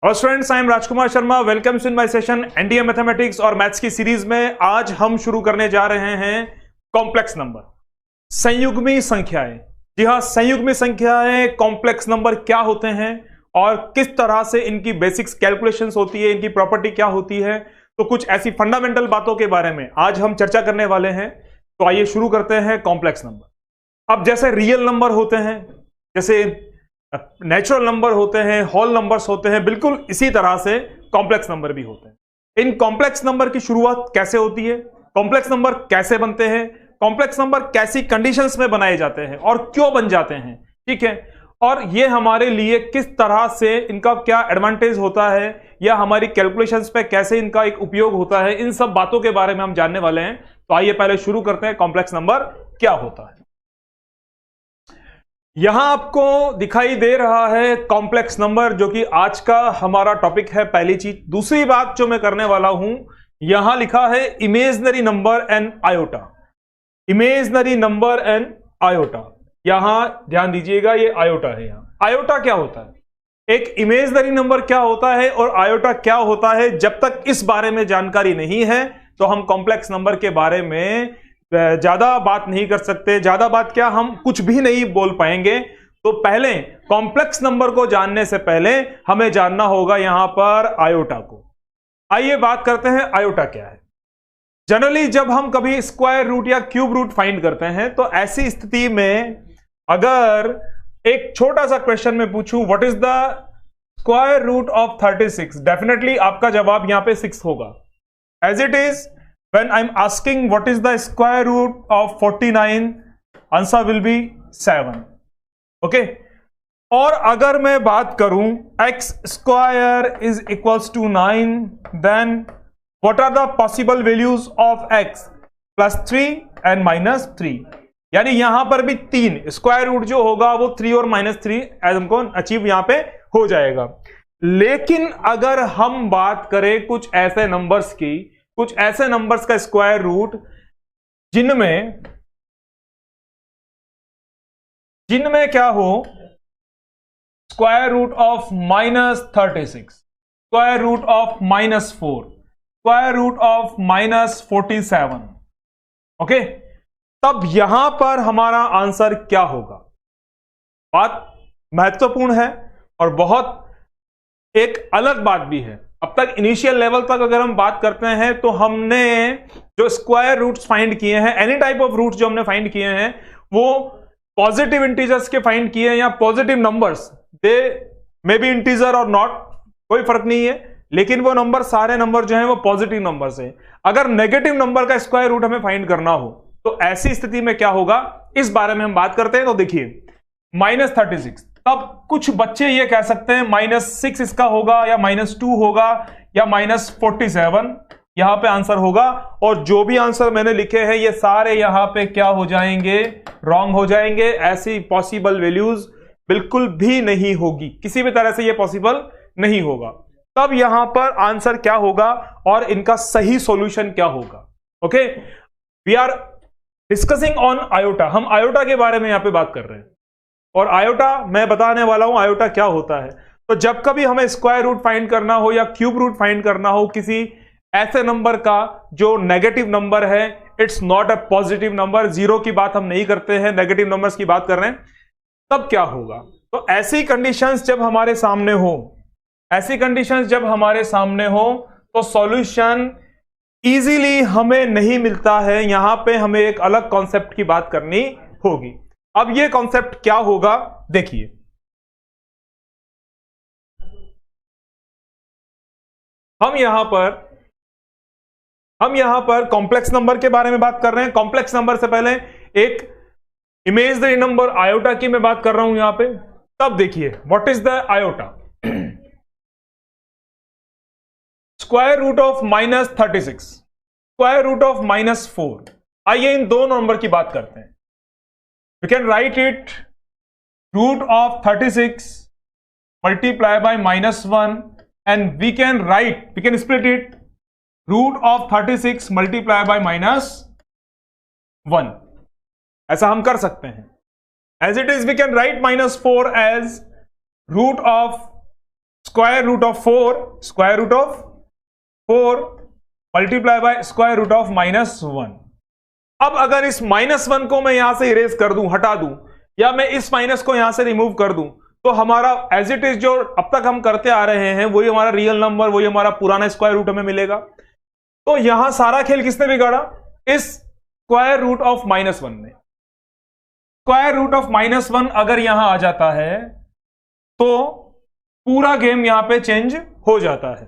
और students, I am Rajkumar Sharma. Welcome in my session NDA mathematics और maths की series में। आज हम शुरू करने जा रहे हैं कॉम्प्लेक्स नंबर, संयुग्मी संख्याएं। जी हाँ, संयुग्मी संख्याएं, कॉम्प्लेक्स नंबर क्या होते हैं और किस तरह से इनकी बेसिक्स कैलकुलेशंस होती है, इनकी प्रॉपर्टी क्या होती है। तो कुछ ऐसी फंडामेंटल बातों के बारे में आज हम चर्चा करने वाले हैं। तो आइए शुरू करते हैं कॉम्प्लेक्स नंबर। अब जैसे रियल नंबर होते हैं, जैसे नेचुरल नंबर होते हैं, होल नंबर्स होते हैं, बिल्कुल इसी तरह से कॉम्प्लेक्स नंबर भी होते हैं। इन कॉम्प्लेक्स नंबर की शुरुआत कैसे होती है, कॉम्प्लेक्स नंबर कैसे बनते हैं, कॉम्प्लेक्स नंबर कैसी कंडीशंस में बनाए जाते हैं और क्यों बन जाते हैं, ठीक है। और ये हमारे लिए किस तरह से इनका क्या एडवांटेज होता है या हमारी कैलकुलेशंस पे कैसे इनका एक उपयोग होता है, इन सब बातों के बारे में हम जानने वाले हैं। तो आइए पहले शुरू करते हैं कॉम्प्लेक्स नंबर क्या होता है। यहां आपको दिखाई दे रहा है कॉम्प्लेक्स नंबर, जो कि आज का हमारा टॉपिक है, पहली चीज। दूसरी बात जो मैं करने वाला हूं, यहां लिखा है imaginary number and iota. Imaginary number and iota, यहां ध्यान दीजिएगा, ये आयोटा है। यहां आयोटा क्या होता है, एक इमेजिनरी नंबर क्या होता है और आयोटा क्या होता है, जब तक इस बारे में जानकारी नहीं है तो हम कॉम्प्लेक्स नंबर के बारे में ज्यादा बात नहीं कर सकते। ज्यादा बात क्या, हम कुछ भी नहीं बोल पाएंगे। तो पहले कॉम्प्लेक्स नंबर को जानने से पहले हमें जानना होगा यहां पर आयोटा को। आइए बात करते हैं आयोटा क्या है। जनरली जब हम कभी स्क्वायर रूट या क्यूब रूट फाइंड करते हैं, तो ऐसी स्थिति में अगर एक छोटा सा क्वेश्चन में पूछूं what is the square root of 36, definitely आपका जवाब यहां पे 6 होगा। As it is when I'm asking what is the square root of 49, answer will be 7. okay, और अगर मैं बात करूं x square is equals to 9, then what are the possible values of x? +3 and -3। यानी यहां पर भी 3 स्क्वायर रूट जो होगा वो 3 और -3 हमको अचीव यहां पे हो जाएगा। लेकिन अगर हम बात करें कुछ ऐसे नंबर्स की, कुछ ऐसे नंबर्स का स्क्वायर रूट जिनमें क्या हो, square root of -36, square root of -4, square root of -47। Okay, तब यहां पर हमारा आंसर क्या होगा। बात महत्वपूर्ण है और बहुत एक अलग बात भी है। अब तक इनिशियल लेवल तक अगर हम बात करते हैं तो हमने जो स्क्वायर रूट्स फाइंड किए हैं, एनी टाइप ऑफ रूट्स जो हमने फाइंड किए हैं, वो पॉजिटिव इंटीजर्स के फाइंड किए हैं या positive numbers, they may be integer और नॉट, कोई फर्क नहीं है, लेकिन वो नंबर, सारे नंबर जो हैं वो पॉजिटिव नंबर्स हैं। अगर नेगेटिव नंबर का स्क्वायर रूट हमें फाइंड करना हो तो ऐसी स्थिति में क्या होगा, इस बारे में हम बात करते हैं। तो देखिए -36, तब कुछ बच्चे ये कह सकते हैं -6 इसका होगा या -2 होगा या -47, यहां पे आंसर होगा। और जो भी आंसर मैंने लिखे हैं ये सारे यहां पे क्या हो जाएंगे, रॉन्ग हो जाएंगे। ऐसी पॉसिबल वैल्यूज बिल्कुल भी नहीं होगी, किसी भी तरह से ये पॉसिबल नहीं होगा। तब यहां पर आंसर क्या होगा और इनका सही सॉल्यूशन क्या होगा। Okay, we are discussing on iota. हम आयोटा के बारे में यहां पे बात कर रहे हैं और आयोटा मैं बताने वाला हूं आयोटा क्या होता है। तो जब कभी हमें स्क्वायर रूट फाइंड करना हो या क्यूब रूट फाइंड करना हो किसी ऐसे नंबर का जो नेगेटिव नंबर है, it's not a positive number, zero की बात हम नहीं करते हैं, नेगेटिव नंबर्स की बात कर रहे हैं, तब क्या होगा। तो ऐसी कंडीशंस जब हमारे सामने हो, ऐसी कंडीशंस जब हमारे सामने हो तो सॉल्यूशन इजीली हमें नहीं मिलता है। यहां पे हमें एक अलग कॉन्सेप्ट की बात करनी होगी। अब ये कॉन्सेप्ट क्या होगा, देखिए। हम यहां पर कॉम्प्लेक्स नंबर के बारे में बात कर रहे हैं। कॉम्प्लेक्स नंबर से पहले एक इमेजिनरी नंबर आयोटा की मैं बात कर रहा हूं यहां पे। तब देखिए what is the iota, square root of -36, square root of -4। आइए इन दो नंबर की बात करते हैं। We can write it root of 36 multiply by -1, and we can split it root of 36 multiply by -1। ऐसा हम कर सकते हैं। As it is, we can write -4 as root of square root of 4 multiply by square root of -1। अब अगर इस -1 को मैं यहां से इरेज कर दूं, हटा दूं, या मैं इस माइनस को यहां से रिमूव कर दूं, तो हमारा एज इट इज जो अब तक हम करते आ रहे हैं वही हमारा रियल नंबर, वही हमारा पुराना स्क्वायर रूट हमें मिलेगा। तो यहां सारा खेल किसने बिगाड़ा? इस स्क्वायर रूट ऑफ -1 ने। स्क्वायर रूट ऑफ -1 अगर यहां आ जाता है तो पूरा गेम यहां पे चेंज हो जाता है।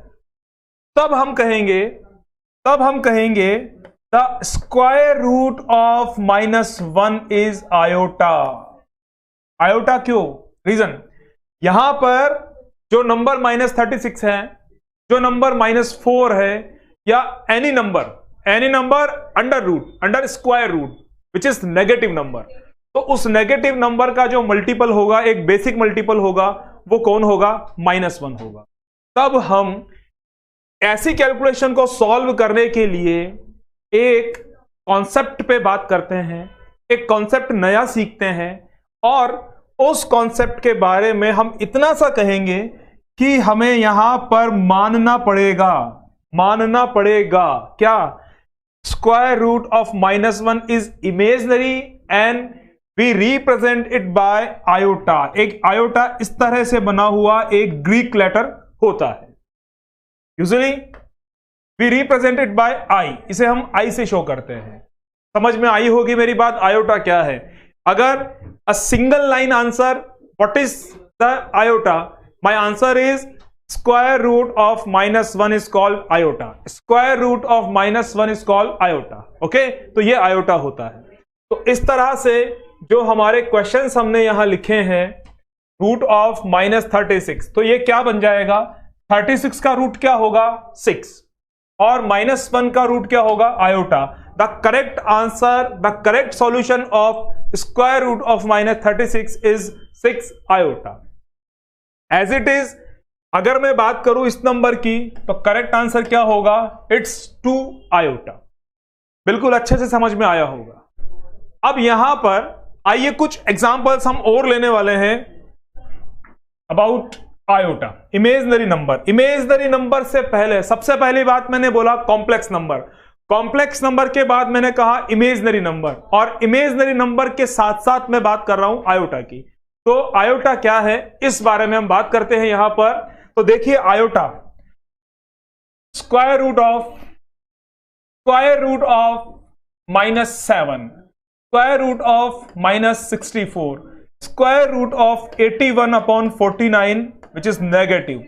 तब हम कहेंगे the square root of -1 is iota. Iota क्यों? रीजन, यहां पर जो नंबर -36 है, जो नंबर -4 है, या any number under square root which is negative number, तो उस नेगेटिव नंबर का जो मल्टीपल होगा, एक बेसिक मल्टीपल होगा, वो कौन होगा? -1 होगा। तब हम ऐसी कैलकुलेशन को सॉल्व करने के लिए एक कॉन्सेप्ट पे बात करते हैं, एक कॉन्सेप्ट नया सीखते हैं, और उस कॉन्सेप्ट के बारे में हम इतना सा कहेंगे कि हमें यहां पर मानना पड़ेगा क्या? Square root of -1 is imaginary and we represent it by iota. एक आयोटा इस तरह से बना हुआ एक ग्रीक लेटर होता है। Usually we represent it by i, इसे हम आई से शो करते हैं। समझ में आई होगी मेरी बात, आयोटा क्या है? अगर a single line answer, what is the iota? My answer is square root of -1 is called iota. Square root of -1 is called iota. Okay, तो ये आयोटा होता है। तो इस तरह से जो हमारे क्वेश्चंस हमने यहां लिखे हैं, रूट ऑफ -36, तो ये क्या बन जाएगा? 36 का रूट क्या होगा? 6, और -1 का रूट क्या होगा? Iota. The correct answer, the correct solution of square root of -36 is 6 iota. As it is, अगर मैं बात करूं इस नंबर की, तो करेक्ट आंसर क्या होगा? It's 2 iota. बिल्कुल अच्छे से समझ में आया होगा। अब यहां पर आइए कुछ एग्जांपल्स हम और लेने वाले हैं अबाउट आयोटा। इमेजिनरी नंबर से पहले सबसे पहली बात मैंने बोला कॉम्प्लेक्स नंबर। कॉम्प्लेक्स नंबर के बाद मैंने कहा इमेजिनरी नंबर, और इमेजिनरी नंबर के साथ साथ मैं बात कर रहा हूं आयोटा की। तो आयोटा क्या है, इस बारे में हम बात करते हैं यहां पर। तो देखिए, iota square root of -7, square root of -64, square root of 81/49 which is negative.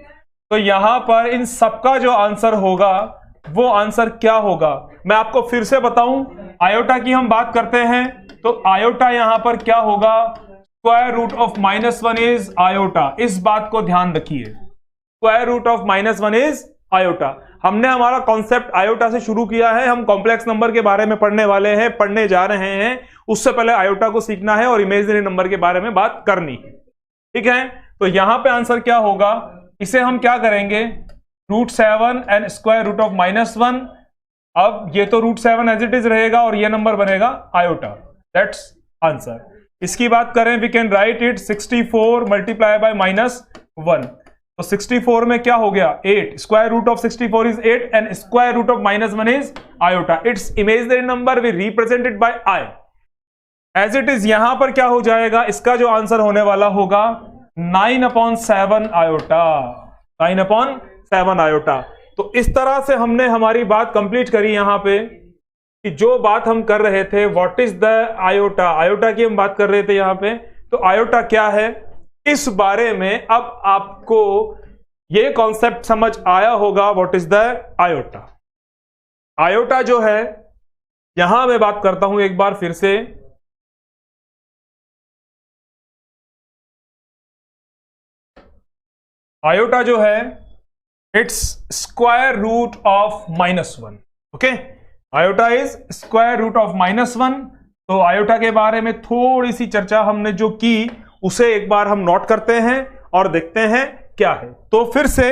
तो यहां पर इन सबका जो आंसर होगा वो आंसर क्या होगा? मैं आपको फिर से बताऊं, आयोटा की हम बात करते हैं, तो आयोटा यहां पर क्या होगा? Square root of -1 is iota. इस बात को ध्यान रखिए, square root of -1 is iota. हमने हमारा कॉन्सेप्ट आयोटा से शुरू किया है, हम कॉम्प्लेक्स नंबर के बारे में पढ़ने जा रहे हैं। उससे पहले आयोटा को सीखना है और इमेजिनरी नंबर के बारे में बात करनी है। ठीक है, तो यहां पे आंसर क्या होगा? इसे हम क्या करेंगे? √7 एंड स्क्वायर रूट ऑफ -1। अब ये तो √7 एज इट इज रहेगा और ये नंबर बनेगा आयोटा। That's answer. इसकी बात करें, we can write it 64 multiply by -1। तो 64 में क्या हो गया? 8। Square root of 64 is 8 and square root of -1 is iota. It's imaginary number, we represented by I. As it is यहां पर क्या हो जाएगा? इसका जो आंसर होने वाला होगा 9/7 आयोटा। 9/7 आयोटा। तो इस तरह से हमने हमारी बात कंप्लीट करी यहां पे, कि जो बात हम कर रहे थे, what is the iota, iota की हम बात कर रहे थे यहां पे। तो आयोटा क्या है, इस बारे में अब आपको ये कॉन्सेप्ट समझ आया होगा, what is the iota. Iota जो है, यहां मैं बात करता हूं एक बार फिर से, आयोटा जो है, it's square root of -1। Okay, iota is square root of -1। तो आयोटा के बारे में थोड़ी सी चर्चा हमने जो की, उसे एक बार हम नोट करते हैं और देखते हैं क्या है। तो फिर से,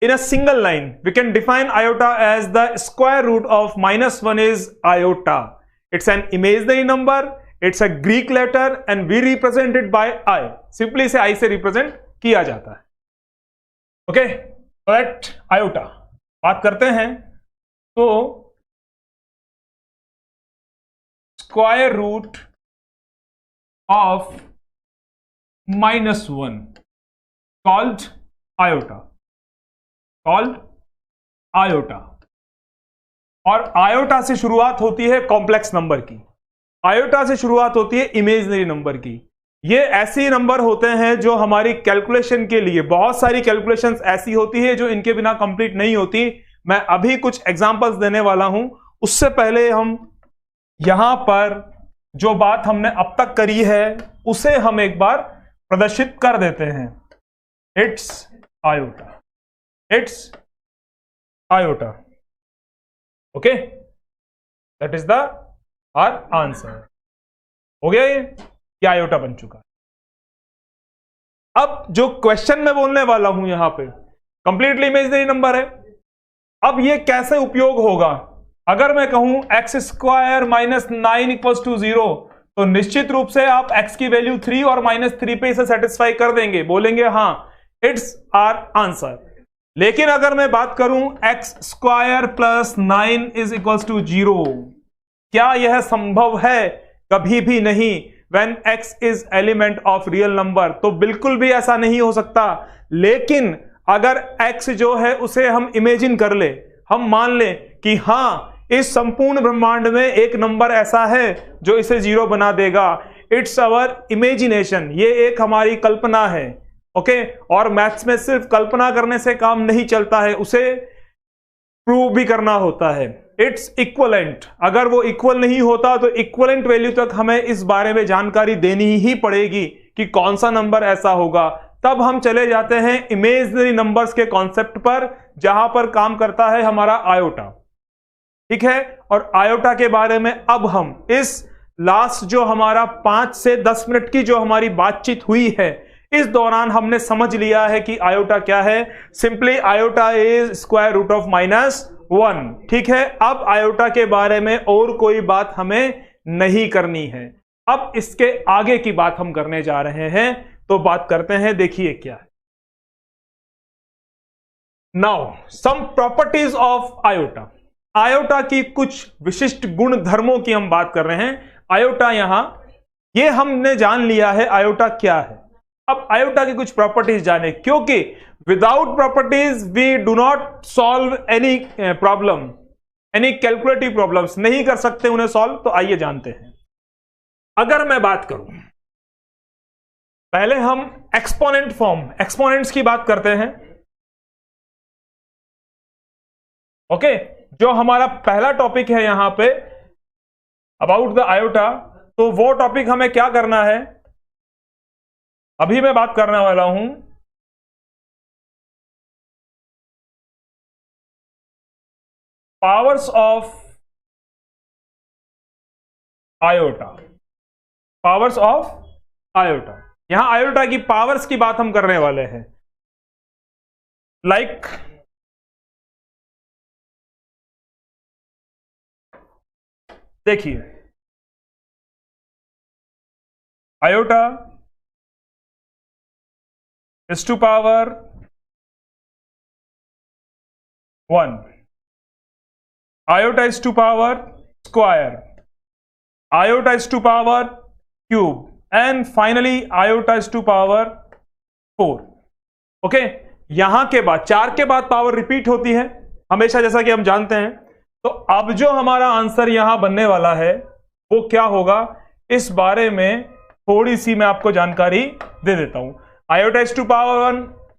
in a single line we can define iota as the square root of -1 is iota. It's an imaginary number, it's a Greek letter and we represented by i. Simply इसे आई से रिप्रेजेंट किया जाता है। Okay, late iota बात करते हैं। तो square root of -1 called iota, called iota. और आयोटा से शुरुआत होती है कॉम्प्लेक्स नंबर की, आयोटा से शुरुआत होती है इमेजिनरी नंबर की। ये ऐसे नंबर होते हैं जो हमारी कैलकुलेशन के लिए, बहुत सारी कैलकुलेशंस ऐसी होती है जो इनके बिना कंप्लीट नहीं होती। मैं अभी कुछ एग्जांपल्स देने वाला हूं, उससे पहले हम यहां पर जो बात हमने अब तक करी है उसे हम एक बार प्रदर्शित कर देते हैं। It's iota, it's iota. Okay, that is the our answer. हो गया ये आयोटा बन चुका है। अब जो क्वेश्चन मैं बोलने वाला हूं यहां पे कंप्लीटली इमेजिनरी नंबर है। अब ये कैसे उपयोग होगा? अगर मैं कहूं एक्स स्क्वायर -9 इक्वल्स टू 0, तो निश्चित रूप से आप x की वैल्यू 3 और -3 पे इसे सेटिस्फाई कर देंगे, बोलेंगे हां इट्स आर आंसर। लेकिन अगर मैं बात करूं X square plus 9 is equals to 0, क्या यह संभव है? कभी भी नहीं। When x is element of real number, तो बिल्कुल भी ऐसा नहीं हो सकता। लेकिन अगर x जो है उसे हम इमेजिन कर ले, हम मान ले कि हां इस संपूर्ण ब्रह्मांड में एक नंबर ऐसा है जो इसे 0 बना देगा। इट्स अवर इमेजिनेशन, ये एक हमारी कल्पना है। ओके, और मैथ्स में सिर्फ कल्पना करने से काम नहीं चलता है, उसे प्रूव भी करना होता है। इट्स इक्वलेंट, अगर वो इक्वल नहीं होता तो इक्वलेंट वैल्यू तक हमें इस बारे में जानकारी देनी ही पड़ेगी कि कौन सा नंबर ऐसा होगा। तब हम चले जाते हैं इमेजिनरी नंबर्स के कॉन्सेप्ट पर, जहां पर काम करता है हमारा आयोटा। ठीक है, और आयोटा के बारे में अब हम इस लास्ट जो हमारा 5 से 10 मिनट की जो हमारी बातचीत हुई है, इस दौरान हमने समझ लिया है कि आयोटा क्या है। Simply iota is square root of -1। ठीक है, अब आयोटा के बारे में और कोई बात हमें नहीं करनी है। अब इसके आगे की बात हम करने जा रहे हैं, तो बात करते हैं, देखिए क्या है। Now some properties of iota. Iota की कुछ विशिष्ट गुण धर्मों की हम बात कर रहे हैं। आयोटा यहां ये हमने जान लिया है आयोटा क्या है। अब आयोटा की कुछ प्रॉपर्टीज जाने, क्योंकि without properties we do not solve any problem, any calculative problems नहीं कर सकते उन्हें सॉल्व। तो आइए जानते हैं। अगर मैं बात करूं, पहले हम एक्सपोनेंट फॉर्म, एक्सपोनेंट्स की बात करते हैं। ओके, जो हमारा पहला टॉपिक है यहां पे अबाउट द आयोटा, तो वो टॉपिक हमें क्या करना है, अभी मैं बात करने वाला हूं powers of iota. Powers of iota, यहां आयोटा की पावर्स की बात हम करने वाले हैं। लाइक देखिए, iota is to power 1, iota is to power square, iota is to power cube, and finally iota is to power 4। Okay, यहां के बाद 4 के बाद पावर रिपीट होती है हमेशा, जैसा कि हम जानते हैं। तो अब जो हमारा आंसर यहां बनने वाला है वो क्या होगा, इस बारे में थोड़ी सी मैं आपको जानकारी दे देता हूं। Iota is to power 1,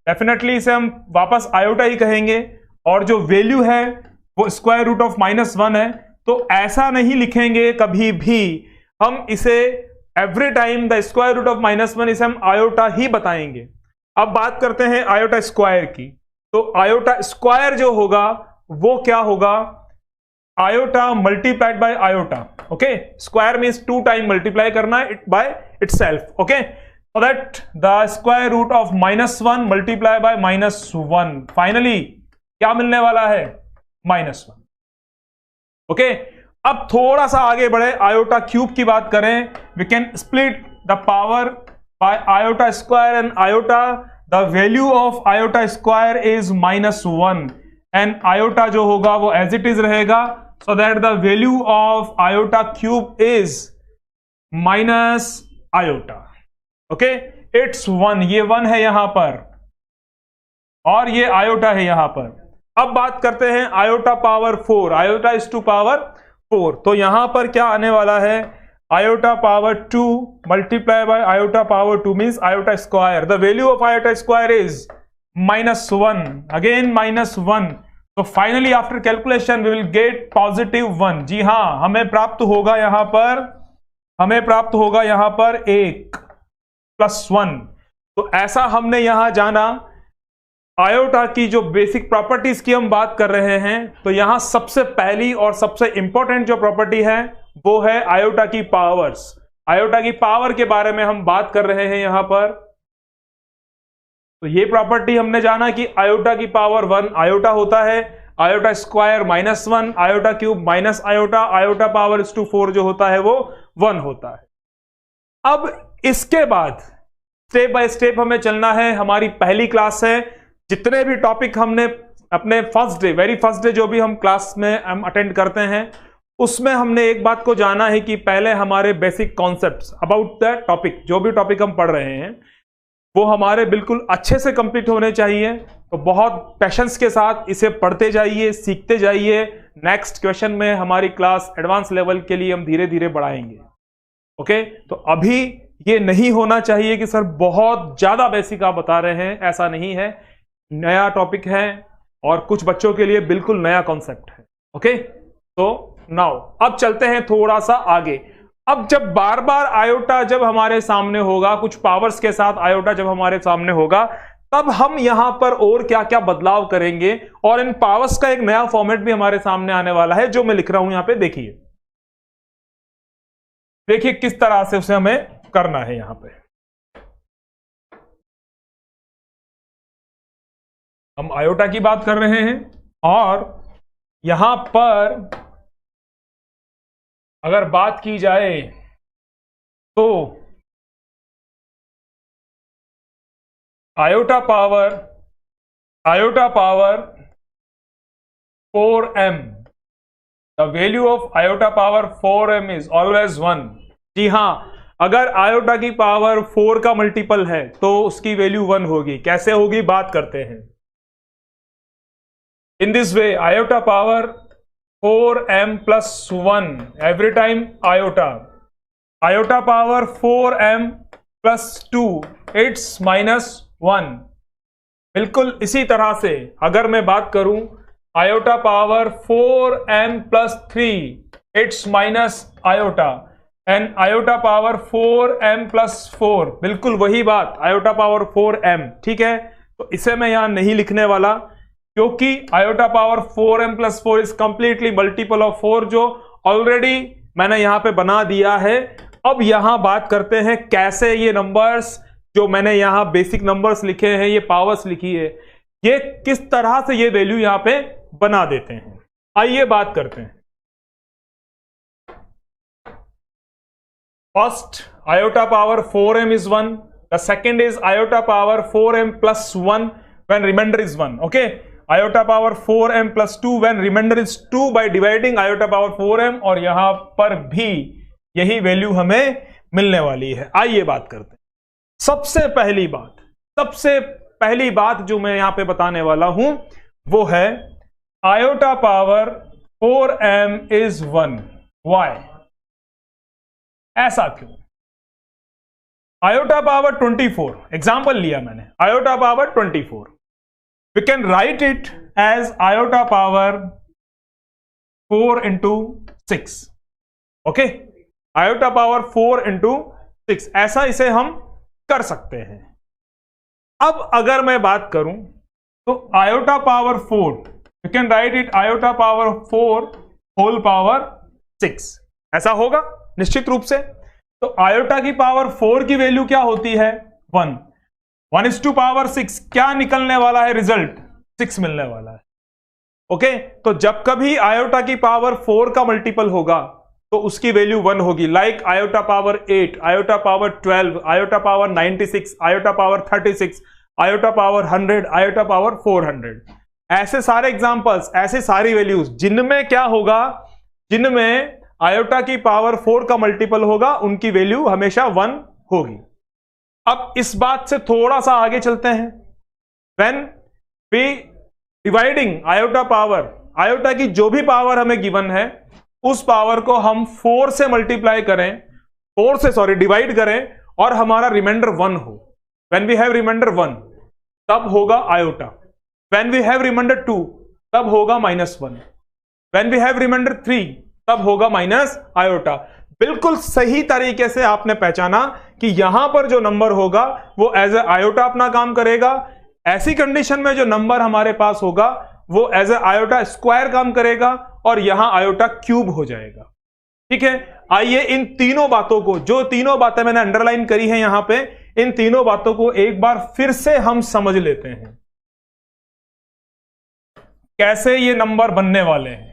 definitely इसे हम वापस आयोटा ही कहेंगे, और जो वैल्यू है वो स्क्वायर रूट ऑफ -1 है। तो ऐसा नहीं लिखेंगे कभी भी, हम इसे every time the square root of -1, इसे हम आयोटा ही बताएंगे। अब बात करते हैं आयोटा स्क्वायर की। तो आयोटा स्क्वायर जो होगा वो क्या होगा, iota multiplied by iota. Okay, square means 2 time multiply करना it by itself. Okay, so that the square root of -1 multiply by -1, finally क्या मिलने वाला है, -1। ओके, अब थोड़ा सा आगे बढ़े, आयोटा क्यूब की बात करें। We can split the power by iota square and iota, the value of iota square is -1 and iota जो होगा वो एज इट इज रहेगा, so that the value of iota cube is minus iota. Okay, it's 1, ये 1 है यहां पर और ये आयोटा है यहां पर। अब बात करते हैं iota power 4, iota is to power 4, तो यहां पर क्या आने वाला है, iota power 2 multiply by iota power 2 means iota square. The value of iota square is -1, again -1, तो finally after calculation we will get +1। जी हां, हमें प्राप्त होगा यहां पर 1 + 1। तो ऐसा हमने यहां जाना आयोटा की जो बेसिक प्रॉपर्टीज की हम बात कर रहे हैं, तो यहां सबसे पहली और सबसे इंपॉर्टेंट जो प्रॉपर्टी है वो है आयोटा की पावर्स। आयोटा की पावर के बारे में हम बात कर रहे हैं यहां पर। तो ये प्रॉपर्टी हमने जाना कि आयोटा की पावर 1 आयोटा होता है, iota square -1, iota cube minus iota, iota power is to 4 जो होता है वो 1 होता है। अब इसके बाद स्टेप बाय स्टेप हमें चलना है। हमारी पहली क्लास है, जितने भी टॉपिक हमने अपने वेरी फर्स्ट डे जो भी हम क्लास में हम अटेंड करते हैं, उसमें हमने एक बात को जाना है कि पहले हमारे basic concepts about the topic, जो भी टॉपिक हम पढ़ रहे हैं वो हमारे बिल्कुल अच्छे से कंप्लीट होने चाहिए। तो बहुत पेशेंस के साथ इसे पढ़ते जाइए, सीखते जाइए। नेक्स्ट क्वेश्चन में हमारी क्लास एडवांस लेवल के लिए हम धीरे धीरे बढ़ाएंगे। ओके, तो अभी ये नहीं होना चाहिए कि सर बहुत ज्यादा बेसिक आप बता रहे हैं, ऐसा नहीं है। नया टॉपिक है और कुछ बच्चों के लिए बिल्कुल नया कॉन्सेप्ट है। ओके, तो नाउ अब चलते हैं थोड़ा सा आगे। अब जब बार बार आयोटा जब हमारे सामने होगा, कुछ पावर्स के साथ आयोटा जब हमारे सामने होगा, तब हम यहां पर और क्या क्या बदलाव करेंगे, और इन पावर्स का एक नया फॉर्मेट भी हमारे सामने आने वाला है जो मैं लिख रहा हूं यहां पे। देखिए किस तरह से उसे हमें करना है। यहां पे हम आयोटा की बात कर रहे हैं और यहां पर अगर बात की जाए तो iota power 4m, the value of iota power 4m is always 1। जी हां, अगर आयोटा की पावर 4 का मल्टीपल है तो उसकी वैल्यू 1 होगी। कैसे होगी, बात करते हैं। In this way, iota power 4m plus 1 every time iota power 4m plus 2 it's -1। बिल्कुल इसी तरह से अगर मैं बात करूं iota power 4m plus 3 it's minus iota and iota power 4m plus 4 बिल्कुल वही बात iota power 4m। ठीक है, तो इसे मैं यहां नहीं लिखने वाला क्योंकि iota power 4m plus 4 is completely multiple of 4 जो ऑलरेडी मैंने यहां पे बना दिया है। अब यहां बात करते हैं कैसे ये नंबर्स जो मैंने यहां बेसिक नंबर्स लिखे हैं, ये पावर्स लिखी है, ये किस तरह से ये वैल्यू यहां पे बना देते हैं। आइए बात करते हैं। First iota power 4m is 1, the second is iota power 4m plus 1 when remainder is 1। Okay, iota power 4m plus 2 when remainder is 2 by dividing iota power 4m, और यहां पर भी यही वैल्यू हमें मिलने वाली है। आइए बात करते हैं। सबसे पहली बात जो मैं यहां पे बताने वाला हूं वो है iota power 4m is 1। Why? ऐसा क्यों? iota पावर 24 एग्जांपल लिया मैंने, iota power 24, we can write it as iota power 4 into 6। Okay, iota power 4 into 6 ऐसा इसे हम कर सकते हैं। अब अगर मैं बात करूं तो iota power 4 we can write it iota power 4 whole power 6 ऐसा होगा निश्चित रूप से। तो iota की पावर 4 की वैल्यू क्या होती है, 1 is to power 6 क्या निकलने वाला है, रिजल्ट 6 मिलने वाला है। ओके, तो जब कभी आयोटा की पावर 4 का मल्टीपल होगा तो उसकी वैल्यू 1 होगी। Like iota power 8, iota power 12, iota power 96, iota power 36, iota power 100, iota power 400। ऐसे सारे एग्जांपल्स, ऐसे सारी वैल्यूज जिनमें क्या होगा, जिनमें आयोटा की पावर 4 का मल्टीपल होगा, उनकी वैल्यू हमेशा 1 होगी। अब इस बात से थोड़ा सा आगे चलते हैं। When we dividing iota power, iota की जो भी पावर हमें गिवन है उस पावर को हम 4 से मल्टीप्लाई करें, 4 से सॉरी डिवाइड करें और हमारा रिमाइंडर 1 हो। व्हेन वी हैव रिमाइंडर 1 तब होगा iota. When we have reminder 2 तब होगा -1। व्हेन वी हैव रिमाइंडर 3 तब होगा माइनस आयोटा। बिल्कुल सही तरीके से आपने पहचाना कि यहां पर जो नंबर होगा वो एज ए आयोटा अपना काम करेगा। ऐसी कंडीशन में जो नंबर हमारे पास होगा वो एज ए आयोटा स्क्वायर काम करेगा और यहां आयोटा क्यूब हो जाएगा। ठीक है, आइए इन तीनों बातों को, जो तीनों बातें मैंने अंडरलाइन करी हैं यहां पे, इन तीनों बातों को एक बार फिर से हम समझ लेते हैं कैसे ये नंबर बनने वाले हैं।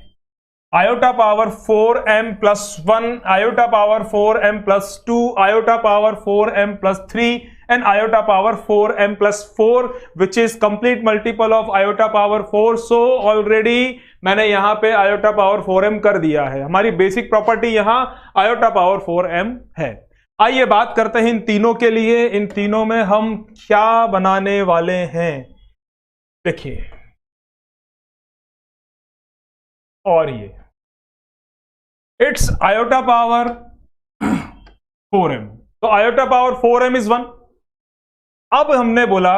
Iota power 4m plus 1, iota power 4m plus 2, iota power 4m plus 3 and iota power 4m plus 4 which is complete multiple of iota power 4। So already मैंने यहां पे आयोटा पावर 4m कर दिया है। हमारी बेसिक प्रॉपर्टी यहां iota power 4m है। आइए बात करते हैं इन तीनों के लिए, इन तीनों में हम क्या बनाने वाले हैं। देखिए, और ये इट्स आयोटा पावर 4m, तो आयोटा पावर 4m इज 1। अब हमने बोला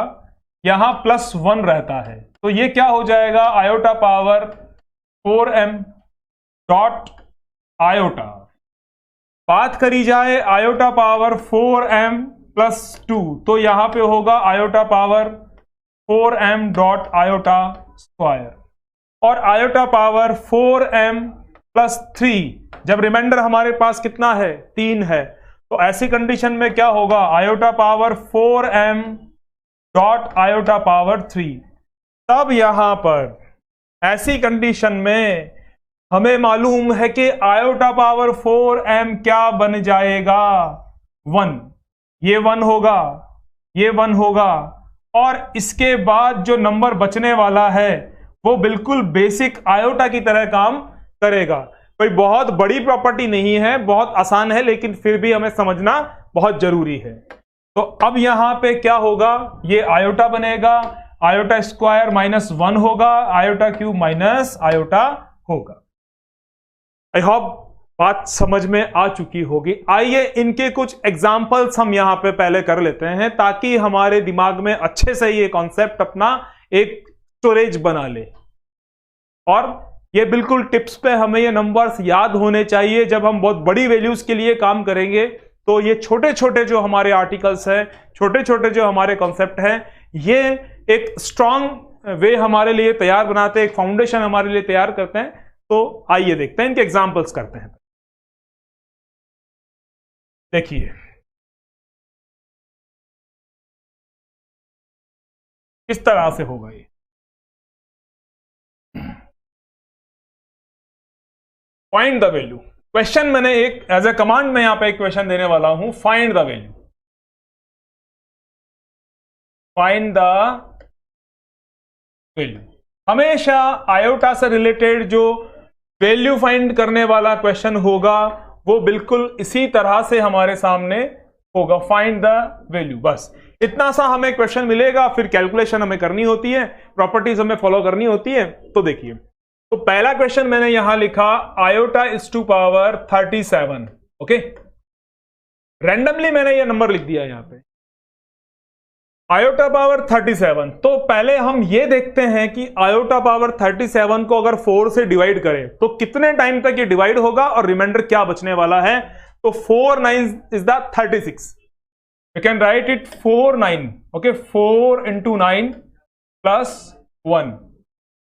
यहां +1 रहता है, तो ये क्या हो जाएगा, iota power 4m dot iota. बात करी जाए आयोटा पावर 4m प्लस 2, तो यहां पे होगा iota power 4m dot iota square. और आयोटा पावर 4m प्लस 3, जब रिमाइंडर हमारे पास कितना है, 3 है, तो ऐसी कंडीशन में क्या होगा, iota power 4m dot iota power 3। तब यहां पर ऐसी कंडीशन में हमें मालूम है कि आयोटा पावर 4m क्या बन जाएगा, 1। ये 1 होगा, ये 1 होगा, और इसके बाद जो नंबर बचने वाला है वो बिल्कुल बेसिक आयोटा की तरह काम करेगा। कोई बहुत बड़ी प्रॉपर्टी नहीं है, बहुत आसान है, लेकिन फिर भी हमें समझना बहुत जरूरी है। तो अब यहां पे क्या होगा, ये आयोटा बनेगा, आयोटा स्क्वायर -1 होगा, आयोटा क्यूब माइनस आयोटा होगा। आई होप बात समझ में आ चुकी होगी। आइए इनके कुछ एग्जाम्पल्स हम यहां पे पहले कर लेते हैं ताकि हमारे दिमाग में अच्छे से ये कॉन्सेप्ट अपना एक स्टोरेज बना ले। और ये बिल्कुल टिप्स पे हमें ये नंबर्स याद होने चाहिए। जब हम बहुत बड़ी वैल्यूज के लिए काम करेंगे तो ये छोटे छोटे जो हमारे आर्टिकल्स हैं, छोटे छोटे जो हमारे कॉन्सेप्ट हैं, ये एक स्ट्रांग वे हमारे लिए तैयार बनाते हैं, एक फाउंडेशन हमारे लिए तैयार करते हैं। तो आइए देखते हैं, इनके एग्जाम्पल्स करते हैं। देखिए किस तरह से होगा ये। फाइंड द वैल्यू, क्वेश्चन मैंने एक एज ए कमांड में यहां पे एक क्वेश्चन देने वाला हूं, find the value. Find the value, हमेशा आयोटा से रिलेटेड जो वैल्यू फाइंड करने वाला क्वेश्चन होगा वो बिल्कुल इसी तरह से हमारे सामने होगा, फाइंड द वैल्यू। बस इतना सा हमें क्वेश्चन मिलेगा, फिर कैलकुलेशन हमें करनी होती है, प्रॉपर्टीज हमें फॉलो करनी होती है। तो देखिए, तो पहला क्वेश्चन मैंने यहां लिखा iota is to power 37। Okay, randomly मैंने यह नंबर लिख दिया यहां पे, आयोटा पावर 37। तो पहले हम ये देखते हैं कि आयोटा पावर 37 को अगर 4 से डिवाइड करें तो कितने टाइम तक ये डिवाइड होगा और रिमाइंडर क्या बचने वाला है। तो 4 9 is the 36, you can write it 4 9। Okay, 4 into 9 plus 1,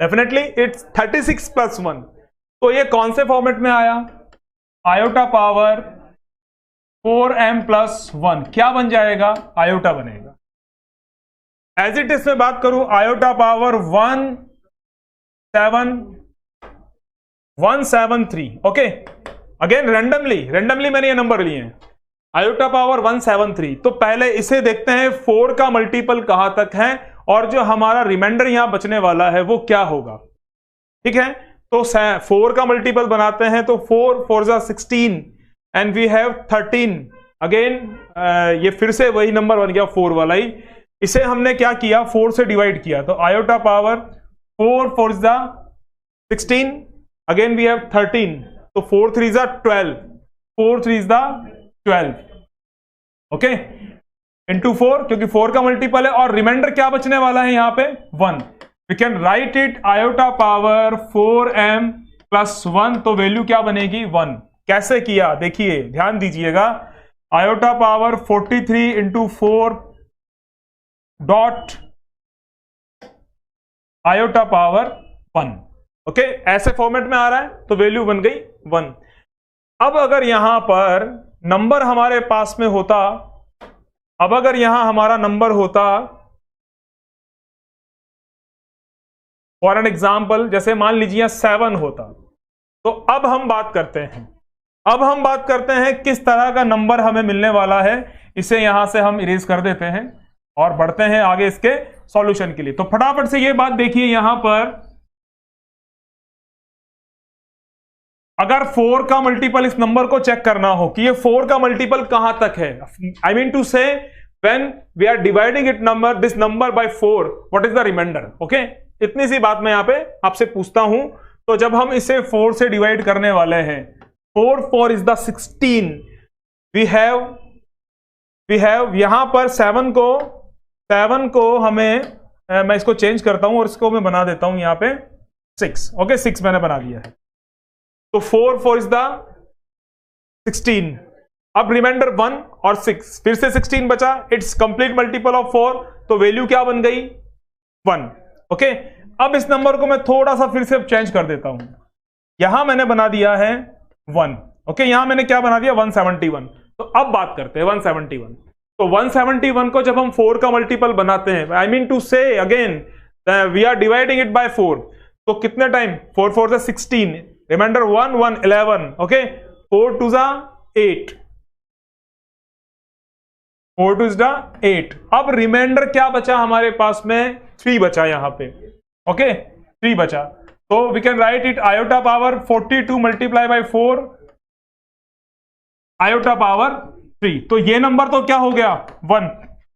definitely it's 36 plus 1। तो ये कौन से फॉर्मेट में आया, आयोटा पावर 4m plus 1 क्या बन जाएगा, आयोटा बनेगा। एज इट इज में बात करूं, iota power 173। Okay, again randomly मैंने ये नंबर लिए हैं, आयोटा पावर 173। तो पहले इसे देखते हैं 4 का मल्टीपल कहां तक है और जो हमारा रिमाइंडर यहां बचने वाला है वो क्या होगा। ठीक है, तो 4 का मल्टीपल बनाते हैं तो 4 4 जा 16 एंड वी हैव 13 अगेन। ये फिर से वही नंबर बन गया 4 वाला ही। इसे हमने क्या किया, 4 से डिवाइड किया, तो आयोटा पावर 4 4 जा 16 अगेन वी हैव 13, तो 4 3 जा 12, 4 3 जा 12 ओके इंटू 4, क्योंकि 4 का मल्टीपल है और रिमाइंडर क्या बचने वाला है यहां पे 1। We can write it iota power 4m plus 1, तो वैल्यू क्या बनेगी 1। कैसे किया देखिए, ध्यान दीजिएगा, iota power 43 into 4 dot iota power 1। Okay, ऐसे फॉर्मेट में आ रहा है तो वैल्यू बन गई 1। अब अगर यहां पर नंबर हमारे पास में होता, अब अगर यहां हमारा नंबर होता फॉर एन एग्जाम्पल, जैसे मान लीजिए 7 होता, तो अब हम बात करते हैं, अब हम बात करते हैं किस तरह का नंबर हमें मिलने वाला है। इसे यहां से हम इरेज कर देते हैं और बढ़ते हैं आगे इसके सॉल्यूशन के लिए। तो फटाफट से ये बात देखिए, यहां पर अगर 4 का मल्टीपल इस नंबर को चेक करना हो कि ये 4 का मल्टीपल कहां तक है, I mean to say when we are dividing it number this number by 4 what is the reminder. Okay, इतनी सी बात मैं यहां पे आपसे पूछता हूं। तो जब हम इसे 4 से डिवाइड करने वाले हैं, 4 4 इज द 16, वी हैव यहां पर 7 को हमें मैं इसको चेंज करता हूं और इसको मैं बना देता हूं यहां पे 6। ओके, 6 मैंने बना दिया है। तो 4 4 इज द 16, अब रिमाइंडर 1 और 6, फिर से 16 बचा, इट्स कंप्लीट मल्टीपल ऑफ 4, तो वैल्यू क्या बन गई 1। ओके, अब इस नंबर को मैं थोड़ा सा फिर से चेंज कर देता हूं, यहां मैंने बना दिया है 1। ओके, यहां मैंने क्या बना दिया 171। तो अब बात करते हैं 171। तो 171 को जब हम 4 का मल्टीपल बनाते हैं, I mean to say again we are dividing it by 4, तो कितने टाइम 4 4 से 16, रिमाइंडर 1 1 11। ओके, 4 2 जा 8, 4 2 जा 8। अब रिमाइंडर क्या बचा हमारे पास में 3 बचा यहां पे। ओके, 3 बचा, तो we can write it iota power 42 multiply by 4 iota power 3। तो ये नंबर तो क्या हो गया 1,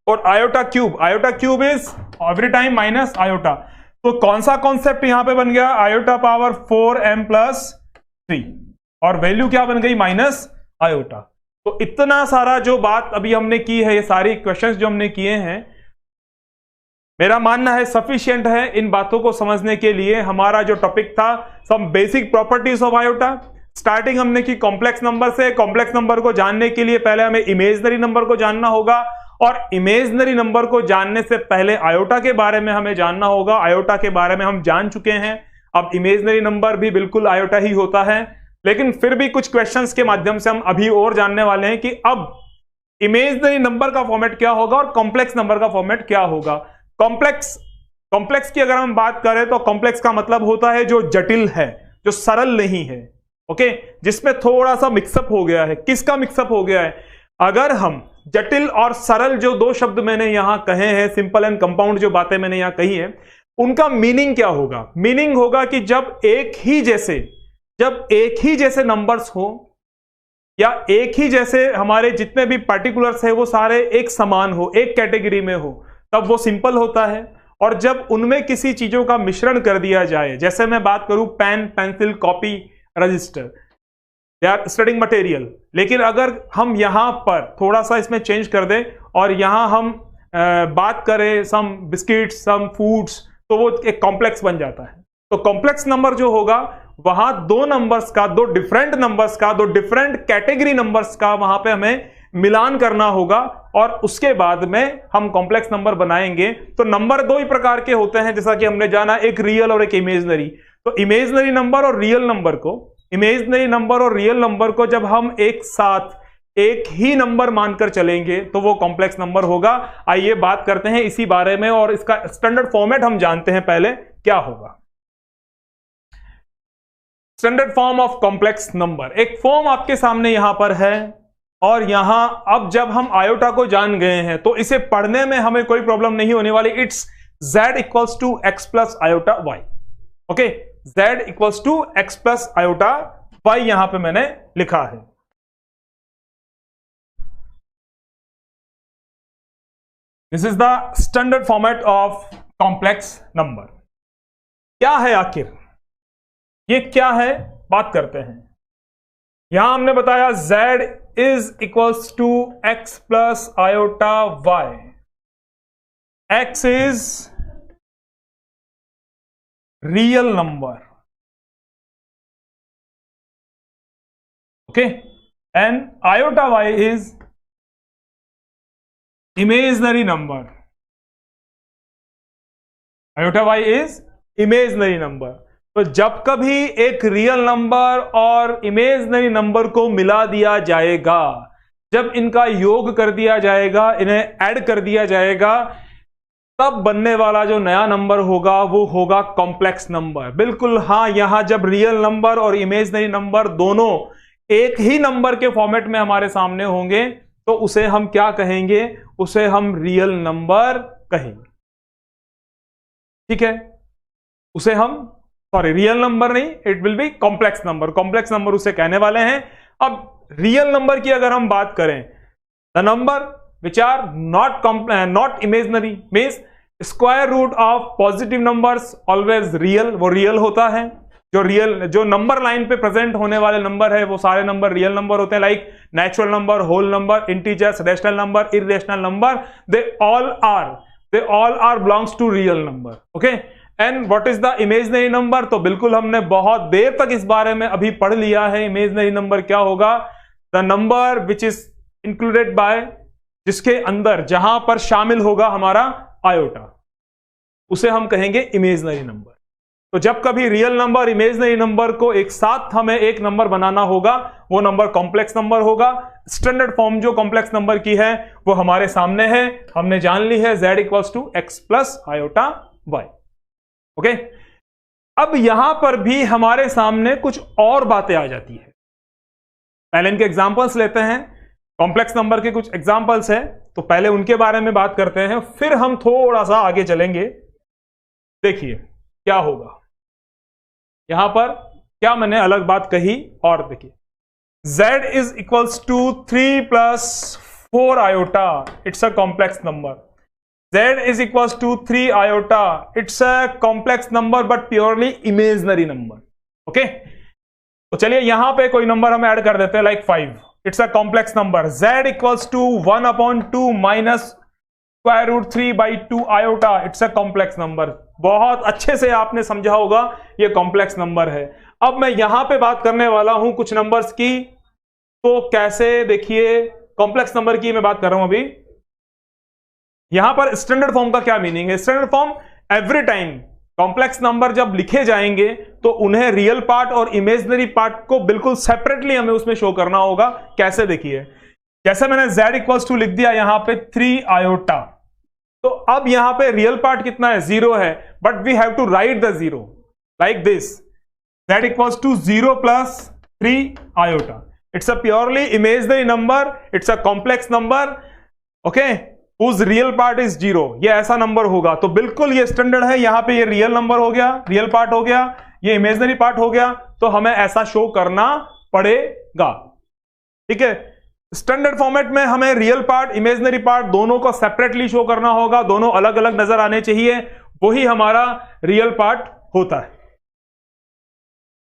और iota cube is every time minus iota. तो कौन सा कॉन्सेप्ट यहां पे बन गया, आयोटा पावर 4m प्लस 3, और वैल्यू क्या बन गई माइनस आयोटा। तो इतना सारा जो बात अभी हमने की है, ये सारी क्वेश्चंस जो हमने किए हैं, मेरा मानना है सफिशिएंट है इन बातों को समझने के लिए। हमारा जो टॉपिक था some basic properties of iota, starting हमने की कॉम्प्लेक्स नंबर से। कॉम्प्लेक्स नंबर को जानने के लिए पहले हमें इमेजिनरी नंबर को जानना होगा, और इमेजिनरी नंबर को जानने से पहले आयोटा के बारे में हमें जानना होगा। आयोटा के बारे में हम जान चुके हैं, अब इमेजिनरी नंबर भी बिल्कुल आयोटा ही होता है, लेकिन फिर भी कुछ क्वेश्चंस के माध्यम से हम अभी और जानने वाले हैं कि अब इमेजिनरी नंबर का फॉर्मेट क्या होगा और कॉम्प्लेक्स नंबर का फॉर्मेट क्या होगा। कॉम्प्लेक्स की अगर हम बात करें तो कॉम्प्लेक्स का मतलब होता है जो जटिल है, जो सरल नहीं है। ओके, जिसमें थोड़ा सा मिक्सअप हो गया है। किसका मिक्सअप हो गया है, अगर हम जटिल और सरल जो दो शब्द मैंने यहां कहे हैं, सिंपल एंड कंपाउंड जो बातें मैंने यहां कही है, उनका मीनिंग क्या होगा। मीनिंग होगा कि जब एक ही जैसे नंबर्स हो, या एक ही जैसे हमारे जितने भी पार्टिकुलर्स है वो सारे एक समान हो, एक कैटेगरी में हो, तब वो सिंपल होता है। और जब उनमें किसी चीजों का मिश्रण कर दिया जाए, जैसे मैं बात करूं pen, pencil, copy, register, they are studying material, लेकिन अगर हम यहां पर थोड़ा सा इसमें चेंज कर दें और यहां हम बात करें सम बिस्किट्स, सम फूड्स, तो वो एक कॉम्प्लेक्स बन जाता है। तो कॉम्प्लेक्स नंबर जो होगा वहां दो नंबर्स का, दो डिफरेंट नंबर्स का, दो डिफरेंट कैटेगरी नंबर्स का वहां पे हमें मिलान करना होगा, और उसके बाद में हम कॉम्प्लेक्स नंबर बनाएंगे। तो नंबर दो ही प्रकार के होते हैं, जैसा कि हमने जाना, एक रियल और एक इमेजिनरी। तो इमेजिनरी नंबर और रियल नंबर को जब हम एक साथ एक ही नंबर मानकर चलेंगे तो वो कॉम्प्लेक्स नंबर होगा। आइए बात करते हैं इसी बारे में, और इसका स्टैंडर्ड फॉर्मेट हम जानते हैं पहले क्या होगा। Standard form of complex number, एक फॉर्म आपके सामने यहां पर है, और यहां अब जब हम आयोटा को जान गए हैं तो इसे पढ़ने में हमें कोई प्रॉब्लम नहीं होने वाली। It's z equals to x plus iota Y. Okay, z equals to x plus iota Y यहां पे मैंने लिखा है। This is the standard format of complex number. क्या है आखिर ये, क्या है, बात करते हैं। यहां हमने बताया z is equals to x plus iota Y. x is real number, okay, and iota y is imaginary number. Iota y is imaginary number. तो जब कभी एक रियल नंबर और इमेजिनरी नंबर को मिला दिया जाएगा, जब इनका योग कर दिया जाएगा, इन्हें ऐड कर दिया जाएगा, तब बनने वाला जो नया नंबर होगा वो होगा कॉम्प्लेक्स नंबर। बिल्कुल हाँ, यहां जब रियल नंबर और इमेजिनरी नंबर दोनों एक ही नंबर के फॉर्मेट में हमारे सामने होंगे तो उसे हम क्या कहेंगे, उसे हम रियल नंबर कहेंगे। ठीक है, उसे हम रियल नंबर नहीं, it will B complex number. Complex number उसे कहने वाले हैं। अब रियल नंबर की अगर हम बात करें, the number which are not imaginary means square root of positive numbers always real, वो रियल होता है। जो नंबर लाइन पे प्रेजेंट होने वाले नंबर है वो सारे नंबर रियल नंबर होते हैं, like natural number, whole number, integers, rational number, irrational number, they all are belongs to real number. Okay, and what is the imaginary number? तो बिल्कुल हमने बहुत देर तक इस बारे में अभी पढ़ लिया है। इमेजिनरी नंबर क्या होगा? The number which is included by, जिसके अंदर जहां पर शामिल होगा हमारा आयोटा, उसे हम कहेंगे इमेजिनरी नंबर। तो जब कभी रियल नंबर, इमेजिनरी नंबर को एक साथ हमें एक नंबर बनाना होगा, वो नंबर कॉम्प्लेक्स नंबर होगा। स्टैंडर्ड फॉर्म जो कॉम्प्लेक्स नंबर की है वो हमारे सामने है, हमने जान ली है, z equals to x plus iota Y. Okay, अब यहां पर भी हमारे सामने कुछ और बातें आ जाती है। पहले इनके एग्जांपल्स लेते हैं, कॉम्प्लेक्स नंबर के कुछ एग्जांपल्स हैं, तो पहले उनके बारे में बात करते हैं, फिर हम थोड़ा सा आगे चलेंगे। देखिए क्या होगा यहां पर, क्या मैंने अलग बात कही, और देखिए z is equals to 3 plus 4 iota, it's a complex number. z is equals to 3 iota, it's a complex number but purely imaginary number. Okay, तो चलिए यहां पे कोई नंबर हम ऐड कर देते हैं, like 5, it's a complex number. z equals to 1/2 minus square root 3/2 iota, it's a complex number. बहुत अच्छे से आपने समझा होगा ये कॉम्प्लेक्स नंबर है। अब मैं यहां पे बात करने वाला हूं कुछ नंबर्स की, तो कैसे, देखिए कॉम्प्लेक्स नंबर की मैं बात कर रहा हूं अभी। यहां पर स्टैंडर्ड फॉर्म का क्या मीनिंग है? Standard form, every time complex number जब लिखे जाएंगे तो उन्हें रियल पार्ट और इमेजिनरी पार्ट को बिल्कुल सेपरेटली हमें उसमें शो करना होगा। कैसे, देखिए जैसे मैंने z इक्वल्स टू लिख दिया यहां पे 3 आयोटा, तो अब यहां पे रियल पार्ट कितना है? 0 है, but we have to write the 0 like this, z equals to 0 plus 3 iota. It's a purely imaginary number, it's a complex number, okay, उस रियल पार्ट इज 0, ये ऐसा नंबर होगा। तो बिल्कुल ये स्टैंडर्ड है, यहां पे ये रियल नंबर हो गया, रियल पार्ट हो गया, ये इमेजिनरी पार्ट हो गया, तो हमें ऐसा शो करना पड़ेगा। ठीक है, स्टैंडर्ड फॉर्मेट में हमें रियल पार्ट, इमेजिनरी पार्ट दोनों को सेपरेटली शो करना होगा, दोनों अलग अलग नजर आने चाहिए, वही हमारा रियल पार्ट होता है।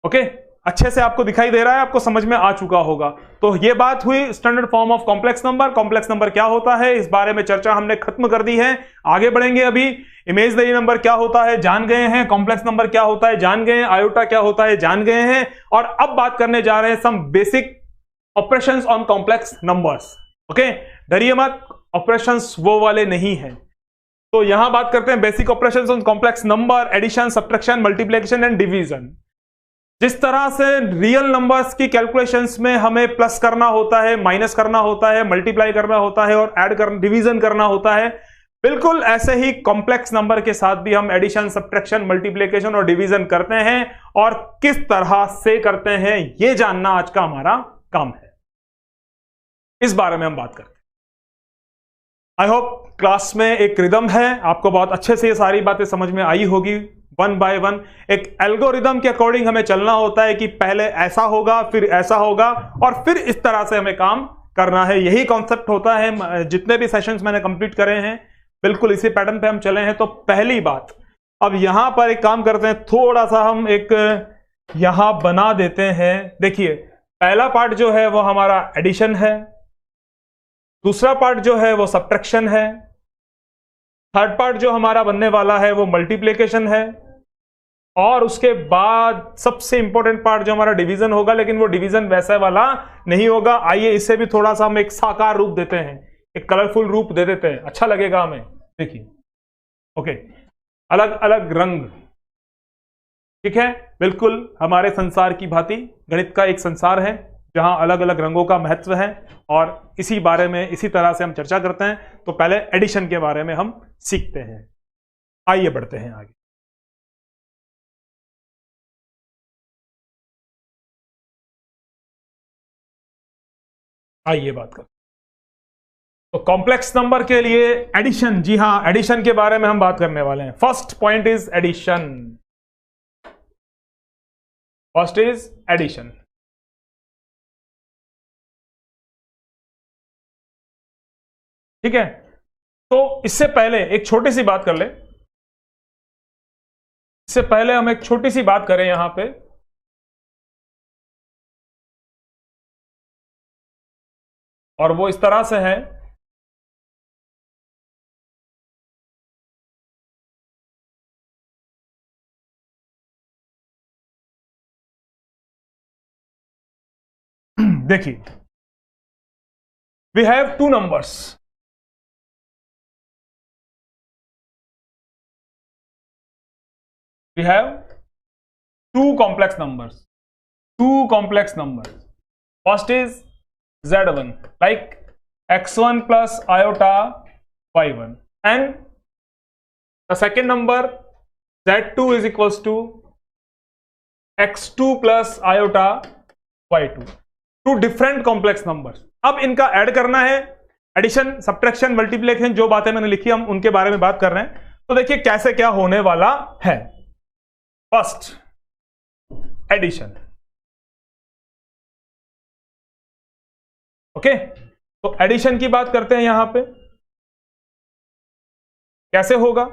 ओके, अच्छे से आपको दिखाई दे रहा है, आपको समझ में आ चुका होगा। तो ये बात हुई standard form of complex number. Complex number क्या होता है, इस बारे में चर्चा हमने खत्म कर दी है। आगे बढ़ेंगे, अभी इमेजिनरी नंबर क्या होता है जान गए हैं, कॉम्प्लेक्स नंबर क्या होता है जान गए हैं, आयोटा क्या होता है जान गए हैं, और अब बात करने जा रहे हैं some basic operations on complex numbers. Okay, डरिए मत, ऑपरेशंस वो वाले नहीं है। तो यहां बात करते हैं basic operations on complex number, addition, subtraction, multiplication and division. जिस तरह से रियल नंबर्स की कैलकुलेशंस में हमें प्लस करना होता है, माइनस करना होता है, मल्टीप्लाई करना होता है और ऐड कर डिवीजन करना होता है, बिल्कुल ऐसे ही कॉम्प्लेक्स नंबर के साथ भी हम एडिशन, सब्ट्रैक्शन, मल्टीप्लिकेशन और डिवीजन करते हैं, और किस तरह से करते हैं ये जानना आज का हमारा काम है। इस बारे में हम बात करते हैं। आई होप क्लास में एक रिदम है, आपको बहुत अच्छे से ये सारी बातें समझ में आई होगी। वन बाय वन एक एल्गोरिदम के अकॉर्डिंग हमें चलना होता है कि पहले ऐसा होगा, फिर ऐसा होगा, और फिर इस तरह से हमें काम करना है। यही कॉन्सेप्ट होता है। जितने भी सेशंस मैंने कंप्लीट करे हैं बिल्कुल इसी पैटर्न पे हम चले हैं। तो पहली बात, अब यहां पर एक काम करते हैं, थोड़ा सा हम एक यहां बना देते हैं। देखिए पहला पार्ट जो है वो हमारा एडिशन है, दूसरा पार्ट जो है वो सब्ट्रैक्शन है, थर्ड पार्ट जो हमारा बनने वाला है वो मल्टीप्लिकेशन है, और उसके बाद सबसे इंपॉर्टेंट पार्ट जो हमारा डिवीजन होगा, लेकिन वो डिवीजन वैसा वाला नहीं होगा। आइए इससे भी थोड़ा सा हम एक साकार रूप देते हैं, एक कलरफुल रूप दे देते हैं, अच्छा लगेगा हमें। देखिए ओके, अलग अलग रंग, ठीक है, बिल्कुल हमारे संसार की भांति गणित का एक संसार है जहां अलग अलग रंगों का महत्व है, और इसी बारे में इसी तरह से हम चर्चा करते हैं। तो पहले एडिशन के बारे में हम सीखते हैं। आइए बढ़ते हैं आगे। आइए बात करते हैं। तो कॉम्प्लेक्स नंबर के लिए एडिशन, जी हां, एडिशन के बारे में हम बात करने वाले हैं। First point is addition. First is addition. ठीक है, तो इससे पहले एक छोटी सी बात कर ले। इससे पहले हम एक छोटी सी बात करें यहां पे, और वो इस तरह से है। देखिए we have two numbers, we have two complex numbers. First is z1, like x1 plus iota y1, and the second number z2 is equals to x2 plus iota y2. Two different complex numbers. अब इनका add करना है। Addition, subtraction, multiplication, जो बातें मैंने लिखी हम उनके बारे में बात कर रहे हैं। तो देखिए कैसे क्या होने वाला है। फर्स्ट एडिशन, ओके, तो एडिशन की बात करते हैं यहां पे। कैसे होगा?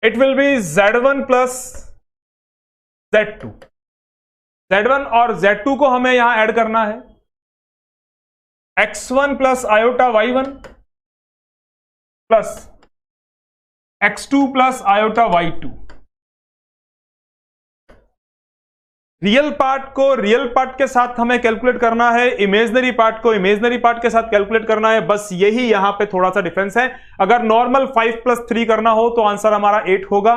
It will B z1 plus z2। z1 और z2 को हमें यहां ऐड करना है। x1 plus iota y1 plus x2 plus iota y2। Real part को रियल पार्ट के साथ हमें कैलकुलेट करना है, इमेजिनरी पार्ट को इमेजिनरी पार्ट के साथ कैलकुलेट करना है। बस यही यहां पे थोड़ा सा डिफरेंस है। अगर नॉर्मल 5 प्लस 3 करना हो तो आंसर हमारा 8 होगा,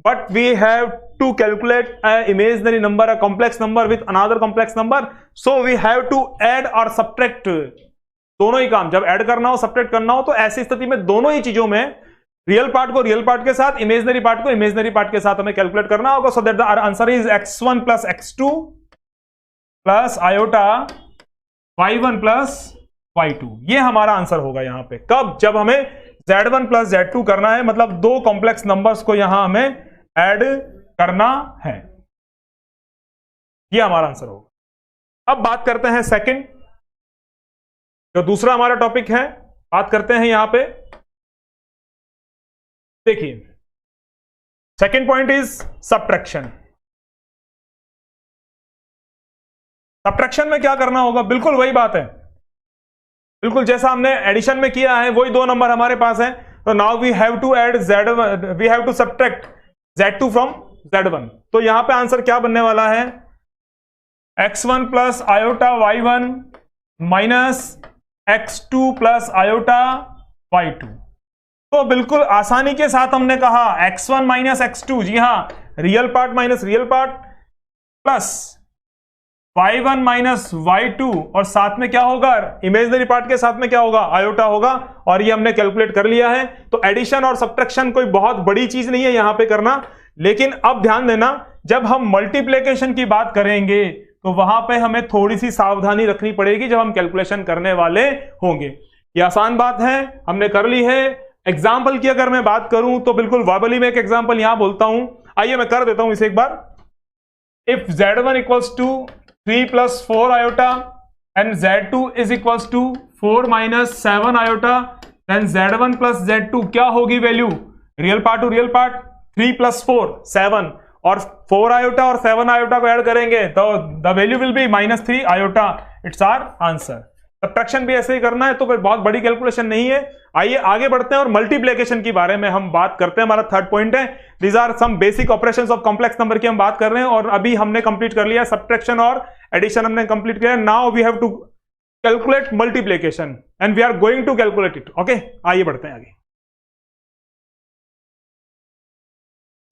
but we have to calculate a imaginary number, a complex number with another complex number, so we have to add और सब्ट्रैक्ट। दोनों ही काम, जब ऐड करना हो सब्ट्रैक्ट करना हो, तो ऐसी स्थिति में दोनों ही चीजों में रियल पार्ट को रियल पार्ट के साथ, इमेजिनरी पार्ट को इमेजिनरी पार्ट के साथ हमें कैलकुलेट करना होगा। सो that the answer is x1 plus x2 plus iota y1 plus y2। ये हमारा आंसर होगा यहां पे। कब? जब हमें z1 प्लस z2 करना है, मतलब दो कॉम्प्लेक्स नंबर्स को यहां हमें ऐड करना है। ये हमारा आंसर होगा। अब बात करते हैं सेकंड, जो दूसरा हमारा टॉपिक है। बात करते हैं यहां पे, देखिए second point is subtraction. Subtraction में क्या करना होगा? बिल्कुल वही बात है, बिल्कुल जैसा हमने एडिशन में किया है, वही दो नंबर हमारे पास है। तो now we have to add z1, we have to subtract z2 from z1। तो यहां पे आंसर क्या बनने वाला है? x1 plus iota y1 minus x2 plus iota y2। तो बिल्कुल आसानी के साथ हमने कहा x1 माइनस x2, जी हां, real part minus real part, plus y1 minus y2, और साथ में क्या होगा? इमेजिनरी पार्ट के साथ में क्या होगा? आयोटा होगा। और ये हमने कैलकुलेट कर लिया है। तो एडिशन और सब्ट्रैक्शन कोई बहुत बड़ी चीज नहीं है यहां पे करना। लेकिन अब ध्यान देना, जब हम मल्टीप्लिकेशन की बात करेंगे तो वहां पे हमें थोड़ी सी सावधानी रखनी पड़ेगी जब हम कैलकुलेशन करने वाले होंगे। ये आसान बात है, हमने कर ली है। एग्जाम्पल की अगर मैं बात करूं तो बिल्कुल वर्बली में एक एग्जाम्पल यहां बोलता हूं, आइए मैं कर देता हूं इसे एक बार। If Z1 equals to 3 + 4 iota and Z2 is equals to 4 - 7 iota, then Z1 + Z2 क्या होगी value, real part to real part, 3 + 4 7 और 4 आयोटा और 7 आयोटा को ऐड करेंगे तो the value will be -3 iota. It's our answer. Subtraction भी ऐसे ही करना है, तो कोई बहुत बड़ी कैलकुलेशन नहीं है। आइए आगे बढ़ते हैं और मल्टीप्लिकेशन की बारे में हम बात करते हैं। हमारा थर्ड पॉइंट है, these are some basic operations of complex number की हम बात कर रहे हैं, और अभी हमने कंप्लीट कर लिया सब्ट्रैक्शन और एडिशन हमने कंप्लीट किया। Now we have to calculate multiplication and we are going to calculate it. Okay, आइए बढ़ते हैं आगे।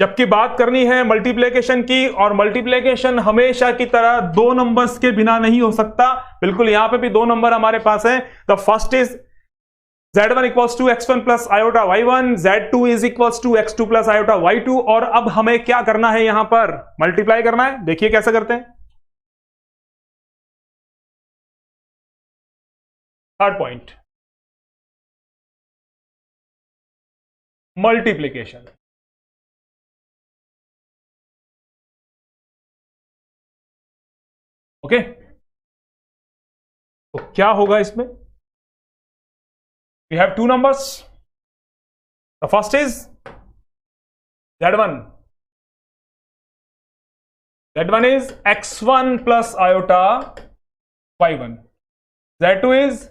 जबकि बात करनी है मल्टीप्लिकेशन की, और मल्टीप्लिकेशन हमेशा की तरह दो नंबर्स के बिना नहीं हो सकता। बिल्कुल यहां पे भी दो नंबर हमारे पास है। The first is Z1 equals to x1 + iota y1, Z2 is equals to x2 + iota y2। और अब हमें क्या करना है, यहां पर मल्टीप्लाई करना है। देखिए कैसे करते हैं। Third point, multiplication. ओके, तो क्या होगा इसमें, we have two numbers. The first is Z1 is x1 + iota y1, Z2 is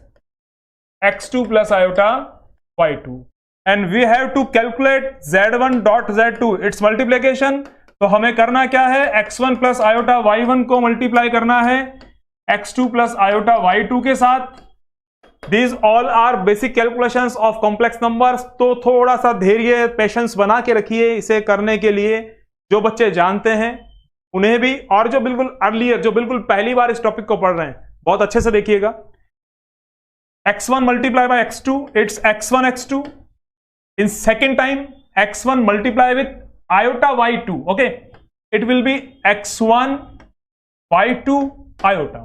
x2 + iota y2, and we have to calculate Z1.Z2 it's multiplication. तो हमें करना क्या है, x1 + आयोटा y1 को मल्टीप्लाई करना है x2 + आयोटा y2 के साथ। These all are basic calculations of complex numbers. तो थोड़ा सा धैर्य पेशेंस बना के रखिए इसे करने के लिए। जो बच्चे जानते हैं उन्हें भी, और जो बिल्कुल अर्लियर, जो बिल्कुल पहली बार इस टॉपिक को पढ़ रहे हैं, बहुत अच्छे से देखिएगा। x1 × x2 it's x1 x2। In second time x1 × with iota y2, okay, it will be x1 y2 iota।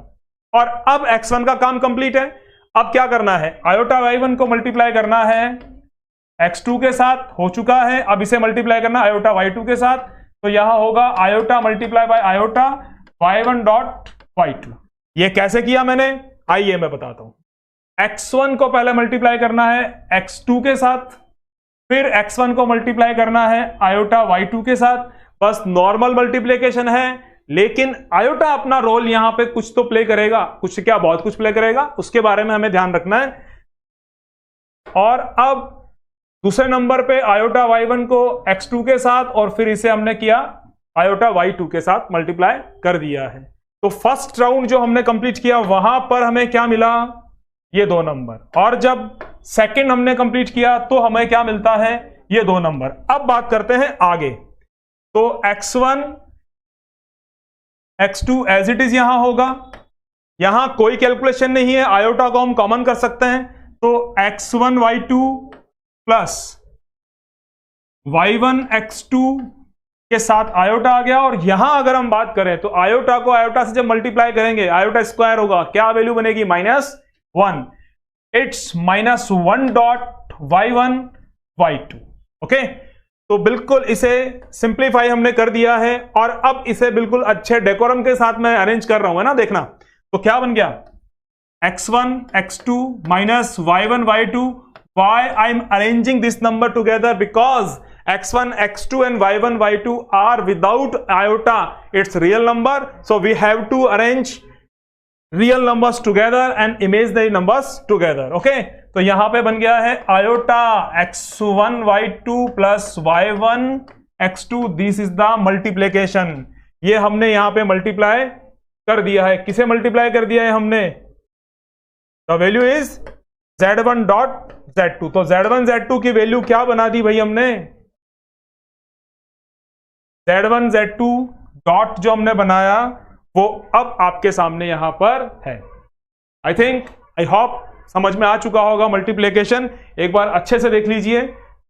और अब x1 का काम कंप्लीट है। अब क्या करना है, iota y1 को मल्टीप्लाई करना है x2 के साथ, हो चुका है। अब इसे मल्टीप्लाई करना iota y2 के साथ, तो यहां होगा iota × iota y1.y2। ये कैसे किया मैंने, आइए मैं बताता हूं। x1 को पहले मल्टीप्लाई करना है x2 के साथ, फिर x1 को मल्टीप्लाई करना है आयोटा y2 के साथ। बस नॉर्मल मल्टीप्लिकेशन है, लेकिन आयोटा अपना रोल यहां पे कुछ तो प्ले करेगा, कुछ क्या बहुत कुछ प्ले करेगा, उसके बारे में हमें ध्यान रखना है। और अब दूसरे नंबर पे आयोटा y1 को x2 के साथ, और फिर इसे हमने किया आयोटा y2 के साथ मल्टीप्लाई कर दिया है। तो फर्स्ट राउंड जो हमने कंप्लीट किया वहां पर हमें क्या मिला, ये दो नंबर। और जब सेकंड हमने कंप्लीट किया तो हमें क्या मिलता है, ये दो नंबर। अब बात करते हैं आगे। तो x1 x2 as it is यहां होगा, यहां कोई कैलकुलेशन नहीं है, आयोटा को हम कॉमन कर सकते हैं। तो x1 y2 plus y1 x2 के साथ आयोटा आ गया। और यहां अगर हम बात करें तो आयोटा को आयोटा से जब मल्टीप्लाई करेंगे, आयोटा स्क्वायर होगा, क्या वैल्यू बनेगी, -1। It's -1.y1 y2। ओके, तो बिल्कुल इसे सिंप्लीफाई हमने कर दिया है। और अब इसे बिल्कुल अच्छे डेकोरम के साथ मैं अरेंज कर रहा हूं, है ना, देखना। तो क्या बन गया, x1 x2 minus y1 y2। why I'm arranging this number together, because x1 x2 and y1 y2 are without iota, it's real number, so we have to arrange real numbers together and imaginary numbers together। okay, तो यहां पे बन गया है iota x1 y2 plus y1 x2, this is the multiplication। ये हमने यहां पे मल्टीप्लाई कर दिया है। किसे मल्टीप्लाई कर दिया है हमने, the value is z1 dot z2। तो z1 z2 की वैल्यू क्या बना दी भाई हमने, z1 z2 डॉट जो हमने बनाया वो अब आपके सामने यहां पर है। आई थिंक, आई होप समझ में आ चुका होगा मल्टीप्लिकेशन। एक बार अच्छे से देख लीजिए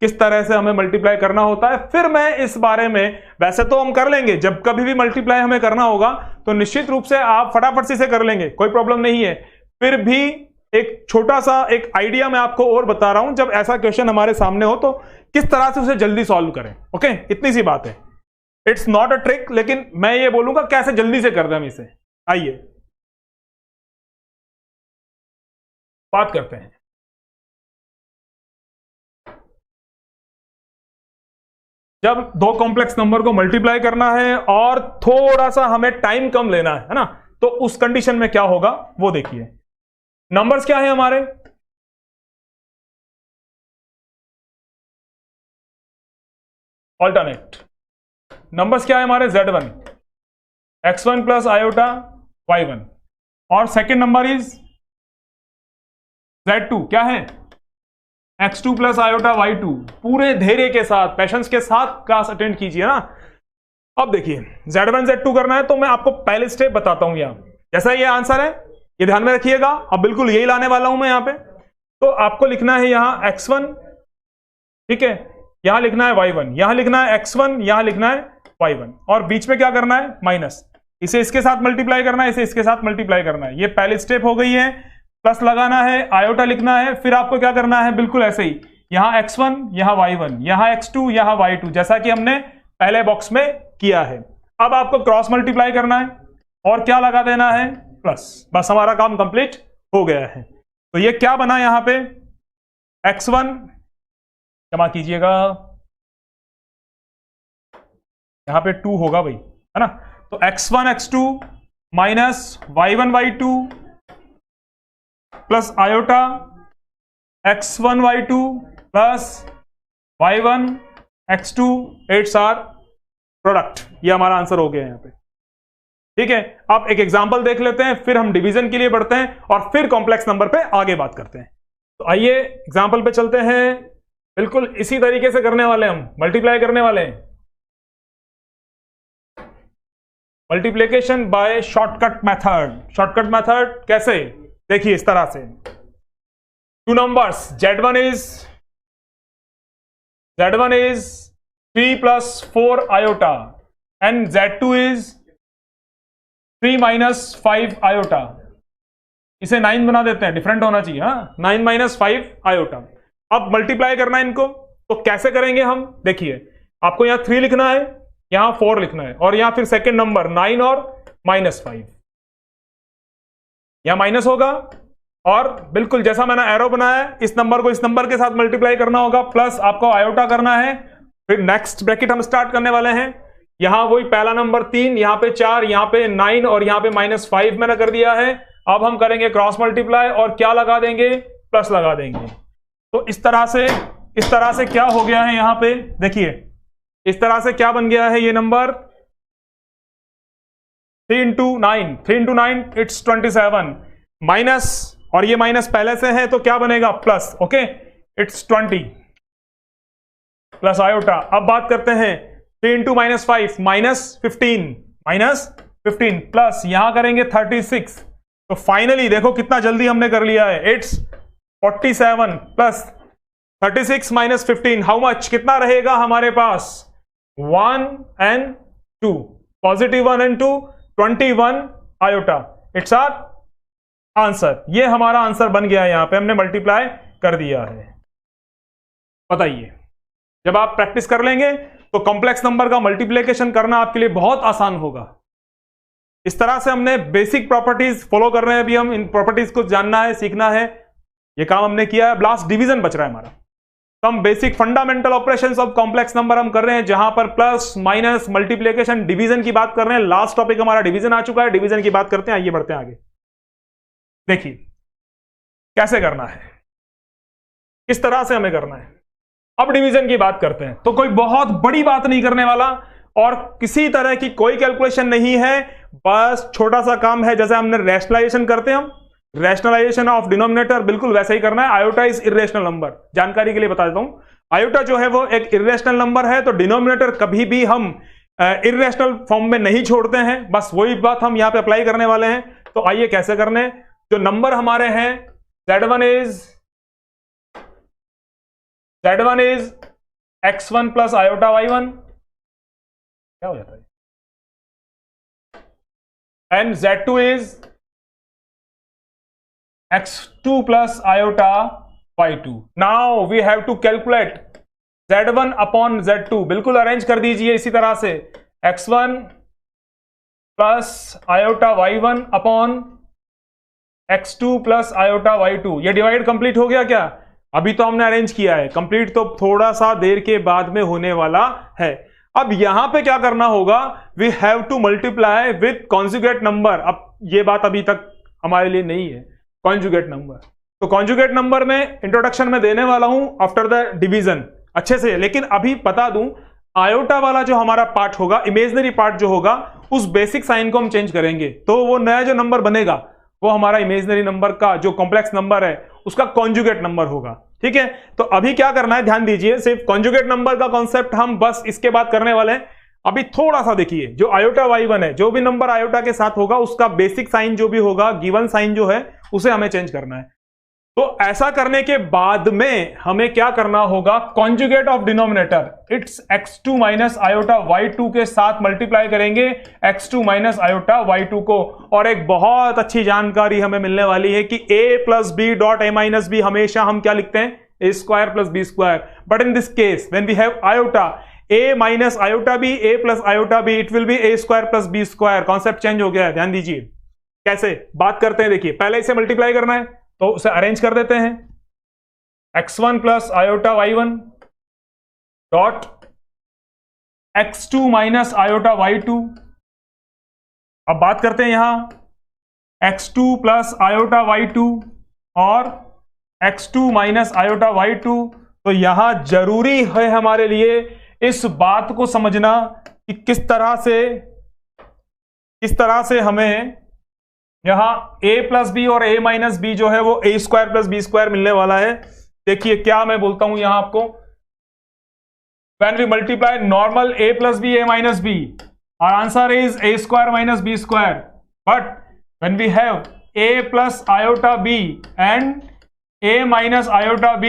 किस तरह से हमें मल्टीप्लाई करना होता है। फिर मैं इस बारे में, वैसे तो हम कर लेंगे, जब कभी भी मल्टीप्लाई हमें करना होगा तो निश्चित रूप से आप फटाफट से इसे कर लेंगे, कोई प्रॉब्लम नहीं है। फिर भी एक छोटा सा एक आइडिया मैं आपको और बता रहा हूं, जब ऐसा क्वेश्चन हमारे सामने हो तो किस तरह से उसे जल्दी सॉल्व करें। ओके, इतनी सी बात है, इट्स नॉट अ ट्रिक, लेकिन मैं ये बोलूंगा कैसे जल्दी से कर दें हम इसे। आइए बात करते हैं। जब दो कॉम्प्लेक्स नंबर को मल्टीप्लाई करना है और थोड़ा सा हमें टाइम कम लेना है ना, तो उस कंडीशन में क्या होगा वो देखिए। नंबर्स क्या है हमारे, ऑल्टरनेट नंबर्स क्या है हमारे, Z1 x1 plus iota y1, और सेकेंड नंबर इज Z2 क्या है, x2 प्लस आयोटा y2। पूरे धैर्य के साथ, पैशंस के साथ क्लास अटेंड कीजिए ना। अब देखिए Z1 Z2 करना है तो मैं आपको पहले स्टेप बताता हूं। यहां जैसा ये आंसर है, ये ध्यान में रखिएगा, अब बिल्कुल यही लाने वाला हूं मैं यहां पे। तो आपको लिखना है यहां x1, ठीक है, यहां लिखना है y1, यहां लिखना है x1, यहां लिखना है y1, और बीच में क्या करना है, माइनस। इसे इसके साथ मल्टीप्लाई करना है, इसे इसके साथ मल्टीप्लाई करना है। ये पहली स्टेप हो गई है। प्लस लगाना है, आयोटा लिखना है, फिर आपको क्या करना है, बिल्कुल ऐसे ही, यहां x1, यहां y1, यहां x2, यहां y2, जैसा कि हमने पहले बॉक्स में किया है। अब आपको क्रॉस मल्टीप्लाई करना है और क्या लगा देना है, प्लस। बस हमारा काम कंप्लीट हो गया है। तो ये क्या बना यहां पे, x1, क्षमा कीजिएगा, यहां पे 2 होगा भाई, है ना। तो x1 x2 minus y1 y2 plus iota x1 y2 plus y1 x2, it's our product. ये हमारा आंसर हो गया यहां पे, ठीक है। अब एक एग्जांपल देख लेते हैं, फिर हम डिवीजन के लिए बढ़ते हैं और फिर कॉम्प्लेक्स नंबर पे आगे बात करते हैं। तो आइए एग्जांपल पे चलते हैं। बिल्कुल इसी तरीके से करने वाले, हम मल्टीप्लाई करने वाले हैं, multiplication by shortcut method. Shortcut method कैसे, देखिए इस तरह से, two numbers Z1 is 3 plus 4 iota and Z2 is 3 minus 5 iota. इसे 9 बना देते हैं, डिफरेंट होना चाहिए, हाँ, 9 माइनस 5 आयोटा। अब मल्टीप्लाई करना है इनको, तो कैसे करेंगे हम, देखिए आपको यहां 3 लिखना है, यहां 4 लिखना है, और यहां फिर सेकेंड नंबर 9 और माइनस 5, यहां माइनस होगा, और बिल्कुल जैसा मैंने एरो बनाया है, इस नंबर को इस नंबर के साथ मल्टीप्लाई करना होगा, प्लस आपको आयोटा करना है। फिर नेक्स्ट ब्रैकेट हम स्टार्ट करने वाले हैं। यहां वही पहला नंबर 3, यहां पे 4, यहां पे 9 और यहां पे माइनस 5 मैंने कर दिया है। अब हम करेंगे क्रॉस मल्टीप्लाई और क्या लगा देंगे, प्लस लगा देंगे। तो इस तरह से क्या हो गया है यहां पे, देखिए इस तरह से क्या बन गया है ये नंबर, 3 इंटू 9 इट्स 27, माइनस, और ये माइनस पहले से है तो क्या बनेगा, plus. Okay, it's 20 plus iota. अब बात करते हैं 3 इंटू माइनस 5 माइनस 15 प्लस यहां करेंगे 36। तो फाइनली देखो कितना जल्दी हमने कर लिया है, it's 47 plus 36 minus 15, how much, कितना रहेगा हमारे पास, 1 and 2, positive 1 and 2, 21 iota. It's our answer. ये हमारा आंसर बन गया है, यहां पे हमने मल्टीप्लाई कर दिया है। बताइए, जब आप प्रैक्टिस कर लेंगे तो कॉम्प्लेक्स नंबर का मल्टीप्लिकेशन करना आपके लिए बहुत आसान होगा। इस तरह से हमने बेसिक प्रॉपर्टीज फॉलो कर रहे हैं, अभी हम इन प्रॉपर्टीज को जानना है, सीखना है, ये काम हमने किया है। लास्ट डिवीजन बच रहा है हमारा। हम basic fundamental operations of complex number हम कर रहे हैं, जहां पर प्लस माइनस मल्टीप्लिकेशन डिवीजन की बात कर रहे हैं। लास्ट टॉपिक हमारा डिवीजन आ चुका है, डिवीजन की बात करते हैं। आइए बढ़ते हैं आगे। देखिए कैसे करना है, किस तरह से हमें करना है। अब डिवीजन की बात करते हैं, तो कोई बहुत बड़ी बात नहीं करने वाला और किसी तरह की कोई कैलकुलेशन नहीं है, बस छोटा सा काम है। जैसे हमने रैशनलाइजेशन करते हैं, हम रैशनलाइजेशन ऑफ डिनोमिनेटर बिल्कुल वैसे ही करना है। आयोटा इज इर्रेशनल नंबर, जानकारी के लिए बता देता हूं, आयोटा जो है वो एक इर्रेशनल नंबर है, तो डिनोमिनेटर कभी भी हम इर्रेशनल फॉर्म में नहीं छोड़ते हैं। बस वही बात हम यहां पे अप्लाई करने वाले हैं। तो आइए कैसे करने, जो नंबर हमारे हैं Z1 is x1 plus iota y1, क्या हो जाता है, and z2 is x2 plus iota y2. Now we have to calculate z1 upon z2. बिल्कुल अरेंज कर दीजिए इसी तरह से, x1 plus iota y1 upon x2 plus iota y2. ये डिवाइड कंप्लीट हो गया क्या? अभी तो हमने अरेंज किया है, कंप्लीट तो थोड़ा सा देर के बाद में होने वाला है. अब यहां पे क्या करना होगा, we have to multiply with conjugate number. अब ये बात अभी तक हमारे लिए नहीं है, कॉन्जुगेट नंबर. तो कॉन्जुगेट नंबर में इंट्रोडक्शन में देने वाला हूं आफ्टर द डिवीजन अच्छे से. लेकिन अभी बता दूं, आयोटा वाला जो हमारा पार्ट होगा, इमेजनरी पार्ट जो होगा, उस बेसिक साइन को हम चेंज करेंगे. तो वो नया जो नंबर बनेगा वो हमारा इमेजनरी नंबर का जो कॉम्प्लेक्स नंबर है उसका कॉन्जुगेट नंबर होगा. ठीक है, तो अभी क्या करना है ध्यान दीजिए, सिर्फ कॉन्जुगेट नंबर का कॉन्सेप्ट हम बस इसके बाद करने वाले हैं. अभी थोड़ा सा देखिए, जो आयोटा y1 है, जो भी नंबर आयोटा के साथ होगा उसका बेसिक साइन जो भी होगा, गिवन साइन जो है, उसे हमें चेंज करना है. तो ऐसा करने के बाद में हमें क्या करना होगा, conjugate of denominator, it's x2 minus iota y2 के साथ मल्टीप्लाई करेंगे x2 माइनस आयोटा y2 को. और एक बहुत अच्छी जानकारी हमें मिलने वाली है कि a plus b dot a minus b हमेशा हम क्या लिखते हैं, a square plus b square. But in this case when we have iota a minus iota b, a plus iota b, it will be a square plus b square. Concept change हो गया है, ध्यान दीजिए. कैसे बात करते हैं, देखिए पहले इसे मल्टीप्लाई करना है तो उसे अरेंज कर देते हैं. x1 plus iota y1 dot x2 minus iota y2. अब बात करते हैं यहां x2 प्लस आयोटा y2 और x2 माइनस आयोटा y2. तो यहां जरूरी है हमारे लिए इस बात को समझना कि किस तरह से हमें यहां a प्लस बी और a माइनस बी जो है वो a square plus b square मिलने वाला है. देखिए क्या मैं बोलता हूं यहां आपको, when we multiply normal a plus b a minus b, our answer is a square minus b square. But when we have a plus iota b and a minus iota b,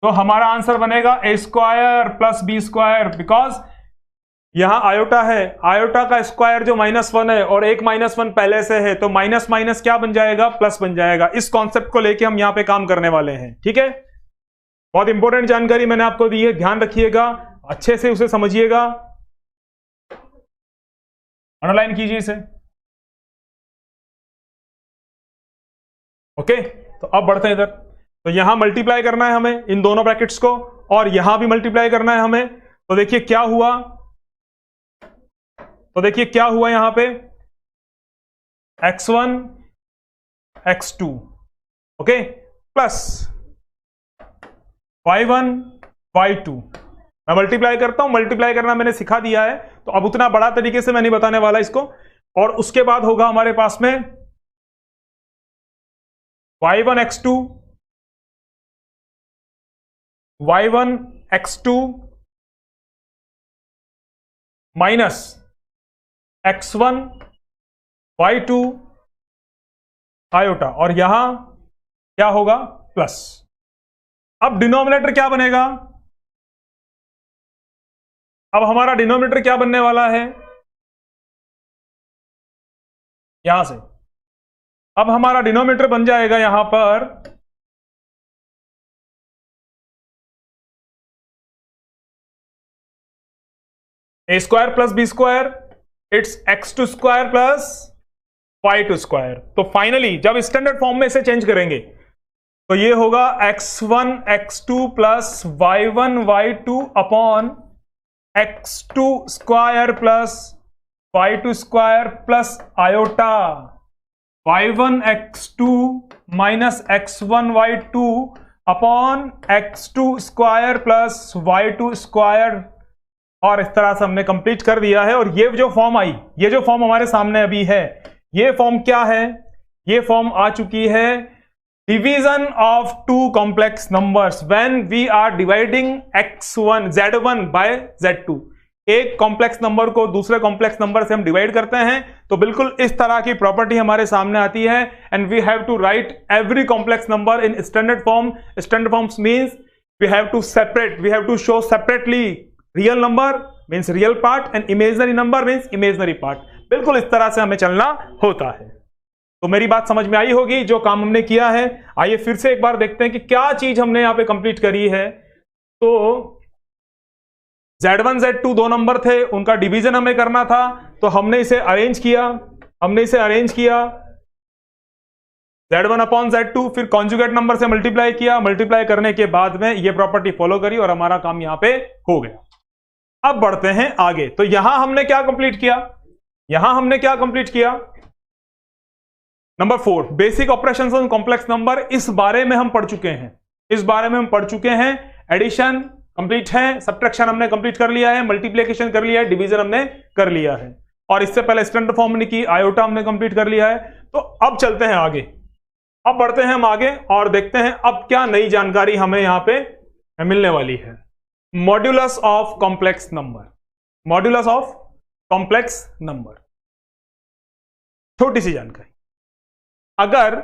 तो हमारा answer बनेगा a square plus b square. Because यहां iota है, iota का square जो -1 है और एक -1 पहले से है, तो माइनस माइनस क्या बन जाएगा, प्लस बन जाएगा. इस कॉन्सेप्ट को लेके हम यहां पे काम करने वाले हैं. ठीक है, बहुत इंपॉर्टेंट जानकारी मैंने आपको दी है, ध्यान रखिएगा, अच्छे से उसे समझिएगा, अंडरलाइन कीजिए इसे. ओके, तो अब बढ़ते हैं इधर. तो यहां मल्टीप्लाई करना है हमें इन दोनों ब्रैकेट्स को, और यहां भी मल्टीप्लाई करना है हमें. तो देखिए क्या हुआ, यहां पे x1 x2 okay plus y1 y2. मैं मल्टीप्लाई करता हूं, मल्टीप्लाई करना मैंने सिखा दिया है, तो अब उतना बड़ा तरीके से मैं नहीं बताने वाला इसको. और उसके बाद होगा हमारे पास में y1 x2 y1 x2 minus x1 y2 iota, और यहां क्या होगा, प्लस. अब डिनोमिनेटर क्या बनेगा, अब हमारा डिनोमिनेटर क्या बनने वाला है, यहां से अब हमारा डिनोमिनेटर बन जाएगा यहां पर a square plus b square, it's x2 square plus y2 square. तो फाइनली जब स्टैंडर्ड फॉर्म में इसे चेंज करेंगे तो ये होगा x1 x2 plus y1 y2 upon x2 square plus y2 square plus iota y1 x2 minus x1 y2 upon x2 square plus y2 square. और इस तरह से हमने कंप्लीट कर दिया है. और ये जो फॉर्म आई, ये जो फॉर्म हमारे सामने अभी है, ये फॉर्म क्या है, ये फॉर्म आ चुकी है division of two complex numbers when we are dividing x1 z1 by z2. एक कॉम्प्लेक्स नंबर को दूसरे कॉम्प्लेक्स नंबर से हम डिवाइड करते हैं तो बिल्कुल इस तरह की प्रॉपर्टी हमारे सामने आती है. And we have to write every complex number in standard form. Standard forms means we have to separate, we have to show separately real number means real part and imaginary number means imaginary part. बिल्कुल इस तरह से हमें चलना होता है। तो मेरी बात समझ में आई होगी जो काम हमने किया है। आइए फिर से एक बार देखते हैं कि क्या चीज हमने यहां पे कंप्लीट करी है। तो Z1 Z2 दो नंबर थे, उनका डिवीजन हमें करना था, तो हमने इसे अरेंज किया Z1 अपॉन Z2, फिर कॉन्जुगेट नंबर से मल्टीप्लाई किया, मल्टीप्लाई करने के बाद में ये प्रॉपर्टी फॉलो करी और हमारा काम यहां पे हो गया। अब बढ़ते हैं आगे। तो यहां हमने क्या कंप्लीट किया, number 4 basic operations on complex number. इस बारे में हम पढ़ चुके हैं। एडिशन कंप्लीट है, सब्ट्रैक्शन हमने कंप्लीट कर लिया है, मल्टीप्लिकेशन कर लिया है, डिवीजन हमने कर लिया है, और इससे पहले स्टैंडर्ड फॉर्म ने की, आयोटा हमने कंप्लीट कर लिया है। तो अब चलते हैं आगे, अब बढ़ते हैं हम आगे और देखते हैं अब क्या नई जानकारी हमें यहां पे मिलने वाली है। मॉड्यूलस ऑफ कॉम्प्लेक्स नंबर, छोटी सी जानकारी। अगर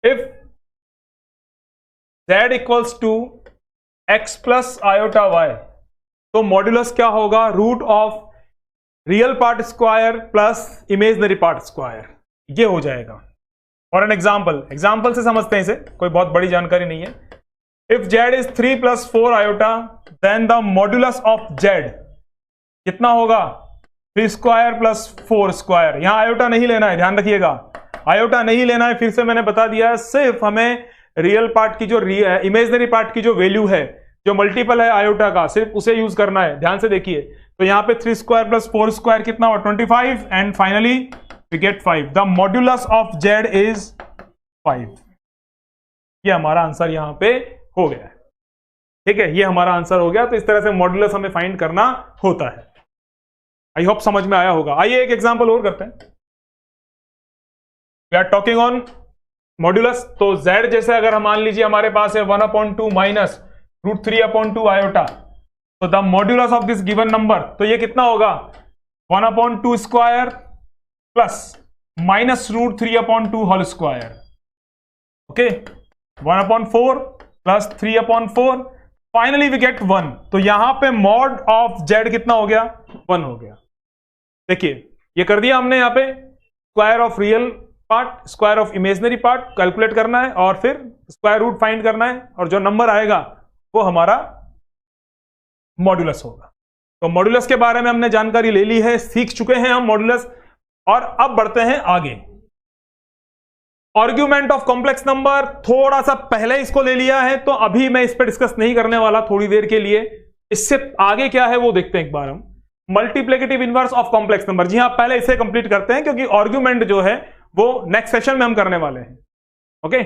if z equals to x plus iota y, तो मॉड्यूलस क्या होगा, root of real part square plus imaginary part square, ये हो जाएगा। और एन एग्जाम्पल से समझते हैं इसे, कोई बहुत बड़ी जानकारी नहीं है। If z is 3 plus 4 iota, then the modulus of z कितना होगा, 3 स्क्वायर प्लस 4 स्क्वायर। यहां आयोटा नहीं लेना है, ध्यान रखिएगा, आयोटा नहीं लेना है। फिर से मैंने बता दिया है, सिर्फ हमें रियल पार्ट की जो इमेजनरी पार्ट की जो वैल्यू है, जो मल्टीपल है आयोटा का, सिर्फ उसे यूज करना है। ध्यान से देखिए, तो यहां पे 3 स्क्वायर प्लस 4 स्क्वायर कितना हुआ, 25, and finally we get 5। The modulus of z is 5। ये हमारा आंसर यहां पे हो गया है, ठीक है, ये हमारा आंसर हो गया। तो इस तरह से मॉड्यूलस हमें फाइंड करना होता है। आई होप समझ में आया होगा। आइए एक एग्जांपल और करते हैं। We are talking on modulus. तो z जैसे अगर हम मान लीजिए हमारे पास है 1/2 माइनस √3/2 आयोटा, तो the modulus of this given number, तो ये कितना होगा, 1/2 square plus minus √3/2 whole square. Okay, 1/4 plus 3/4, finally we get 1। तो यहां पे मॉड ऑफ z कितना हो गया, 1 हो गया। देखिए ये कर दिया हमने, यहां पे square of real part, square of imaginary part calculate करना है, और फिर स्क्वायर रूट फाइंड करना है, और जो नंबर आएगा वो हमारा मॉड्यूलस होगा। तो मॉड्यूलस के बारे में हमने जानकारी ले ली है, सीख चुके हैं हम मॉड्यूलस। और अब बढ़ते हैं आगे। आर्ग्यूमेंट ऑफ कॉम्प्लेक्स नंबर, थोड़ा सा पहले इसको ले लिया है, तो अभी मैं इस पर डिस्कस नहीं करने वाला थोड़ी देर के लिए। इससे आगे क्या है वो देखते हैं एक बार हम। Multiplicative inverse of complex number, जी हां, पहले इसे कंप्लीट करते हैं, क्योंकि आर्ग्यूमेंट जो है वो नेक्स्ट सेशन में हम करने वाले हैं। ओके,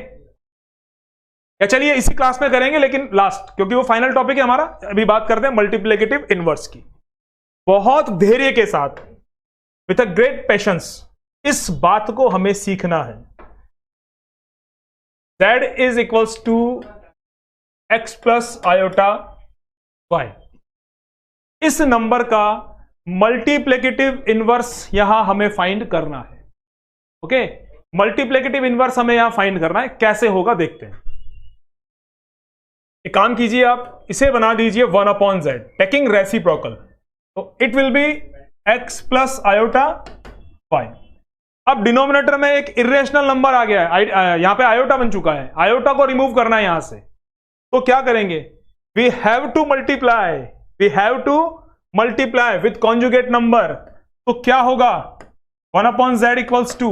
या चलिए इसी क्लास में करेंगे, लेकिन लास्ट, क्योंकि वो फाइनल टॉपिक है हमारा। अभी बात करते हैं मल्टीप्लिकेटिव इनवर्स की। बहुत धैर्य के साथ, विथ अ ग्रेट पेशेंस, इस बात को हमें सीखना है। z is equals to x plus iota y, इस नंबर का मल्टीप्लिकेटिव इनवर्स यहां हमें फाइंड करना है। ओके, मल्टीप्लिकेटिव इनवर्स हमें यहां फाइंड करना है। कैसे होगा देखते हैं। एक काम कीजिए, आप इसे बना दीजिए 1/z, टेकिंग रेसिप्रोकल, तो it will B x plus iota y। अब डिनोमिनेटर में एक इरेशनल नंबर आ गया है, यहां पे आयोटा बन चुका है, आयोटा को रिमूव करना है यहां से। तो क्या करेंगे, we have to multiply with conjugate number. तो क्या होगा, 1/z equals to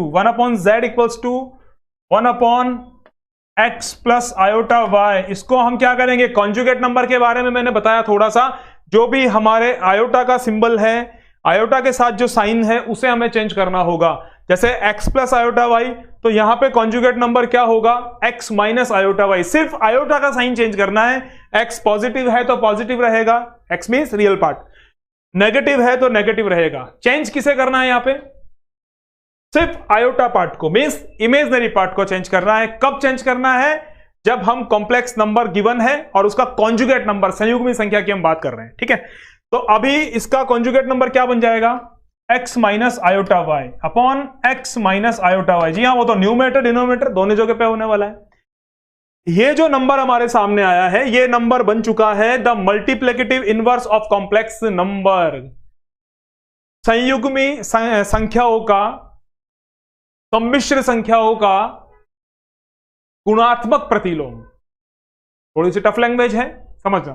1/x plus iota y। इसको हम क्या करेंगे, कॉन्जुगेट नंबर के बारे में मैंने बताया थोड़ा सा, जो भी हमारे आयोटा का सिंबल है, आयोटा के साथ जो साइन है, उसे हमें चेंज करना होगा। जैसे x प्लस आयोटा y, तो यहां पे कॉन्जुगेट नंबर क्या होगा, x माइनस आयोटा y। सिर्फ आयोटा का साइन चेंज करना है। x पॉजिटिव है तो पॉजिटिव रहेगा, x means real part, negative है तो नेगेटिव रहेगा। चेंज किसे करना है, यहां पे सिर्फ आयोटा पार्ट को, मींस इमेजनरी पार्ट को चेंज करना है। कब चेंज करना है, जब हम कॉम्प्लेक्स नंबर गिवन है और उसका कॉन्जुगेट नंबर, संयुग्मी संख्या की हम बात कर रहे हैं, ठीक है। तो अभी इसका कॉन्जुगेट नंबर क्या बन जाएगा, x minus iota y upon x minus iota y। जी हाँ, वो तो न्यूमरेटर डिनोमिनेटर दोनों जगह पे होने वाला है। ये जो नंबर हमारे सामने आया है, ये नंबर बन चुका है the multiplicative inverse of complex number. संयुग्मी संख्याओं का, सम्मिश्र संख्याओं का गुणात्मक प्रतिलोम। थोड़ी सी टफ लैंग्वेज है, समझना।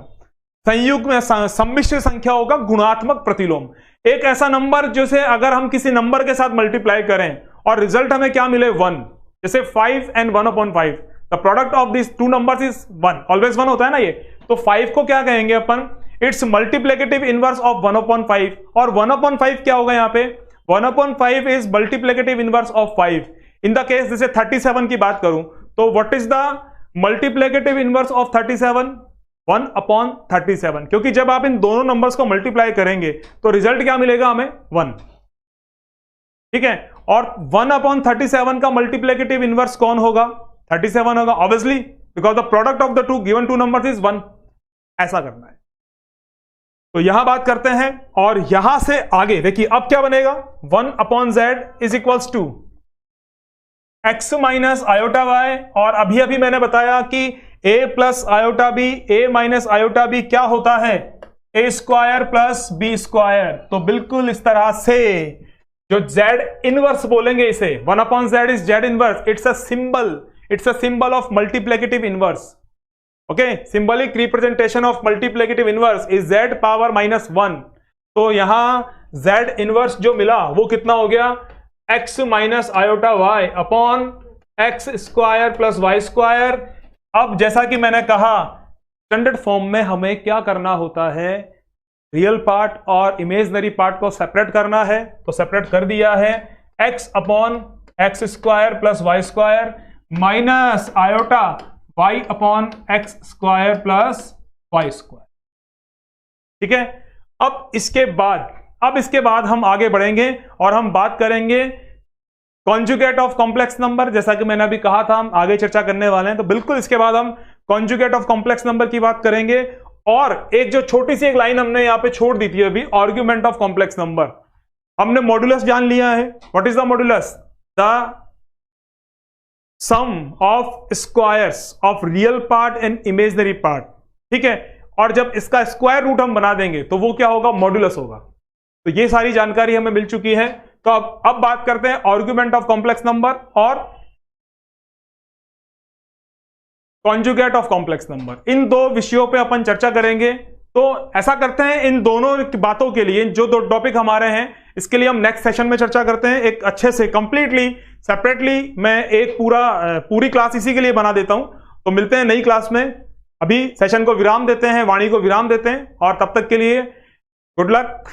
संयुग्म सम्मिश्र संख्याओं का गुणात्मक प्रतिलोम, एक ऐसा नंबर जैसे अगर हम किसी नंबर के साथ मल्टीप्लाई करें और रिजल्ट हमें क्या मिले 1, जैसे 5 and 1/5, the product of this two numbers is 1, always 1 होता है ना ये, तो 5 को क्या कहेंगे अपन, इट्स मल्टीप्लिकेटिव इनवर्स ऑफ 1/5, और 1/5 क्या होगा यहाँ पे, 1/5 is multiplicative inverse of 5। In the case जैसे 37 की बात करूं तो what is the multiplicative inverse of 37, 1/37, क्योंकि जब आप इन दोनों नंबर्स को मल्टीप्लाई करेंगे तो रिजल्ट क्या मिलेगा हमें, 1। ठीक है, और 1/37 का मल्टीप्लिकेटिव इनवर्स कौन होगा, 37 होगा obviously, because the product of the two given two numbers is 1। ऐसा करना है। तो यहां बात करते हैं, और यहां से आगे देखिए अब क्या बनेगा, 1/z is equals to x minus iota y, और अभी अभी मैंने बताया कि a plus iota b, a minus iota b क्या होता है, a square plus b square. तो बिल्कुल इस तरह से जो z इनवर्स बोलेंगे इसे, 1/z is z inverse, it's a symbol of multiplicative inverse. Okay, symbolic representation of multiplicative inverse is z power -1। तो यहां z इनवर्स जो मिला वो कितना हो गया, x minus iota y upon x square plus y square. अब जैसा कि मैंने कहा स्टैंडर्ड फॉर्म में हमें क्या करना होता है, रियल पार्ट और इमेजनरी पार्ट को सेपरेट करना है, तो सेपरेट कर दिया है, x upon x square plus y square minus iota y upon x square plus y square. ठीक है, अब इसके बाद हम आगे बढ़ेंगे और हम बात करेंगे कॉन्जुगेट ऑफ कॉम्प्लेक्स नंबर। जैसा कि मैंने अभी कहा था हम आगे चर्चा करने वाले हैं, तो बिल्कुल इसके बाद हम कॉन्जुगेट ऑफ कॉम्प्लेक्स नंबर की बात करेंगे। और एक जो छोटी सी एक लाइन हमने यहां पे छोड़ दी थी अभी, आर्ग्यूमेंट ऑफ कॉम्प्लेक्स नंबर, हमने मॉड्यूलस जान लिया है। What is the modulus, the sum of squares of real part and imaginary part. ठीक है, और जब इसका स्क्वायर रूट हम बना देंगे तो वो क्या होगा, मॉड्यूलस होगा। तो ये सारी जानकारी हमें मिल चुकी है। तो अब बात करते हैं आर्ग्यूमेंट ऑफ कॉम्प्लेक्स नंबर और कॉन्जुगेट ऑफ कॉम्प्लेक्स नंबर। इन दो विषयों पे अपन चर्चा करेंगे। तो ऐसा करते हैं, इन दोनों बातों के लिए जो दो टॉपिक हमारे हैं, इसके लिए हम नेक्स्ट सेशन में चर्चा करते हैं। एक अच्छे से कंप्लीटली सेपरेटली मैं एक पूरी क्लास इसी के लिए बना देता हूं। तो मिलते हैं नई क्लास में। अभी सेशन को विराम देते हैं, वाणी को विराम देते हैं, और तब तक के लिए गुड लक।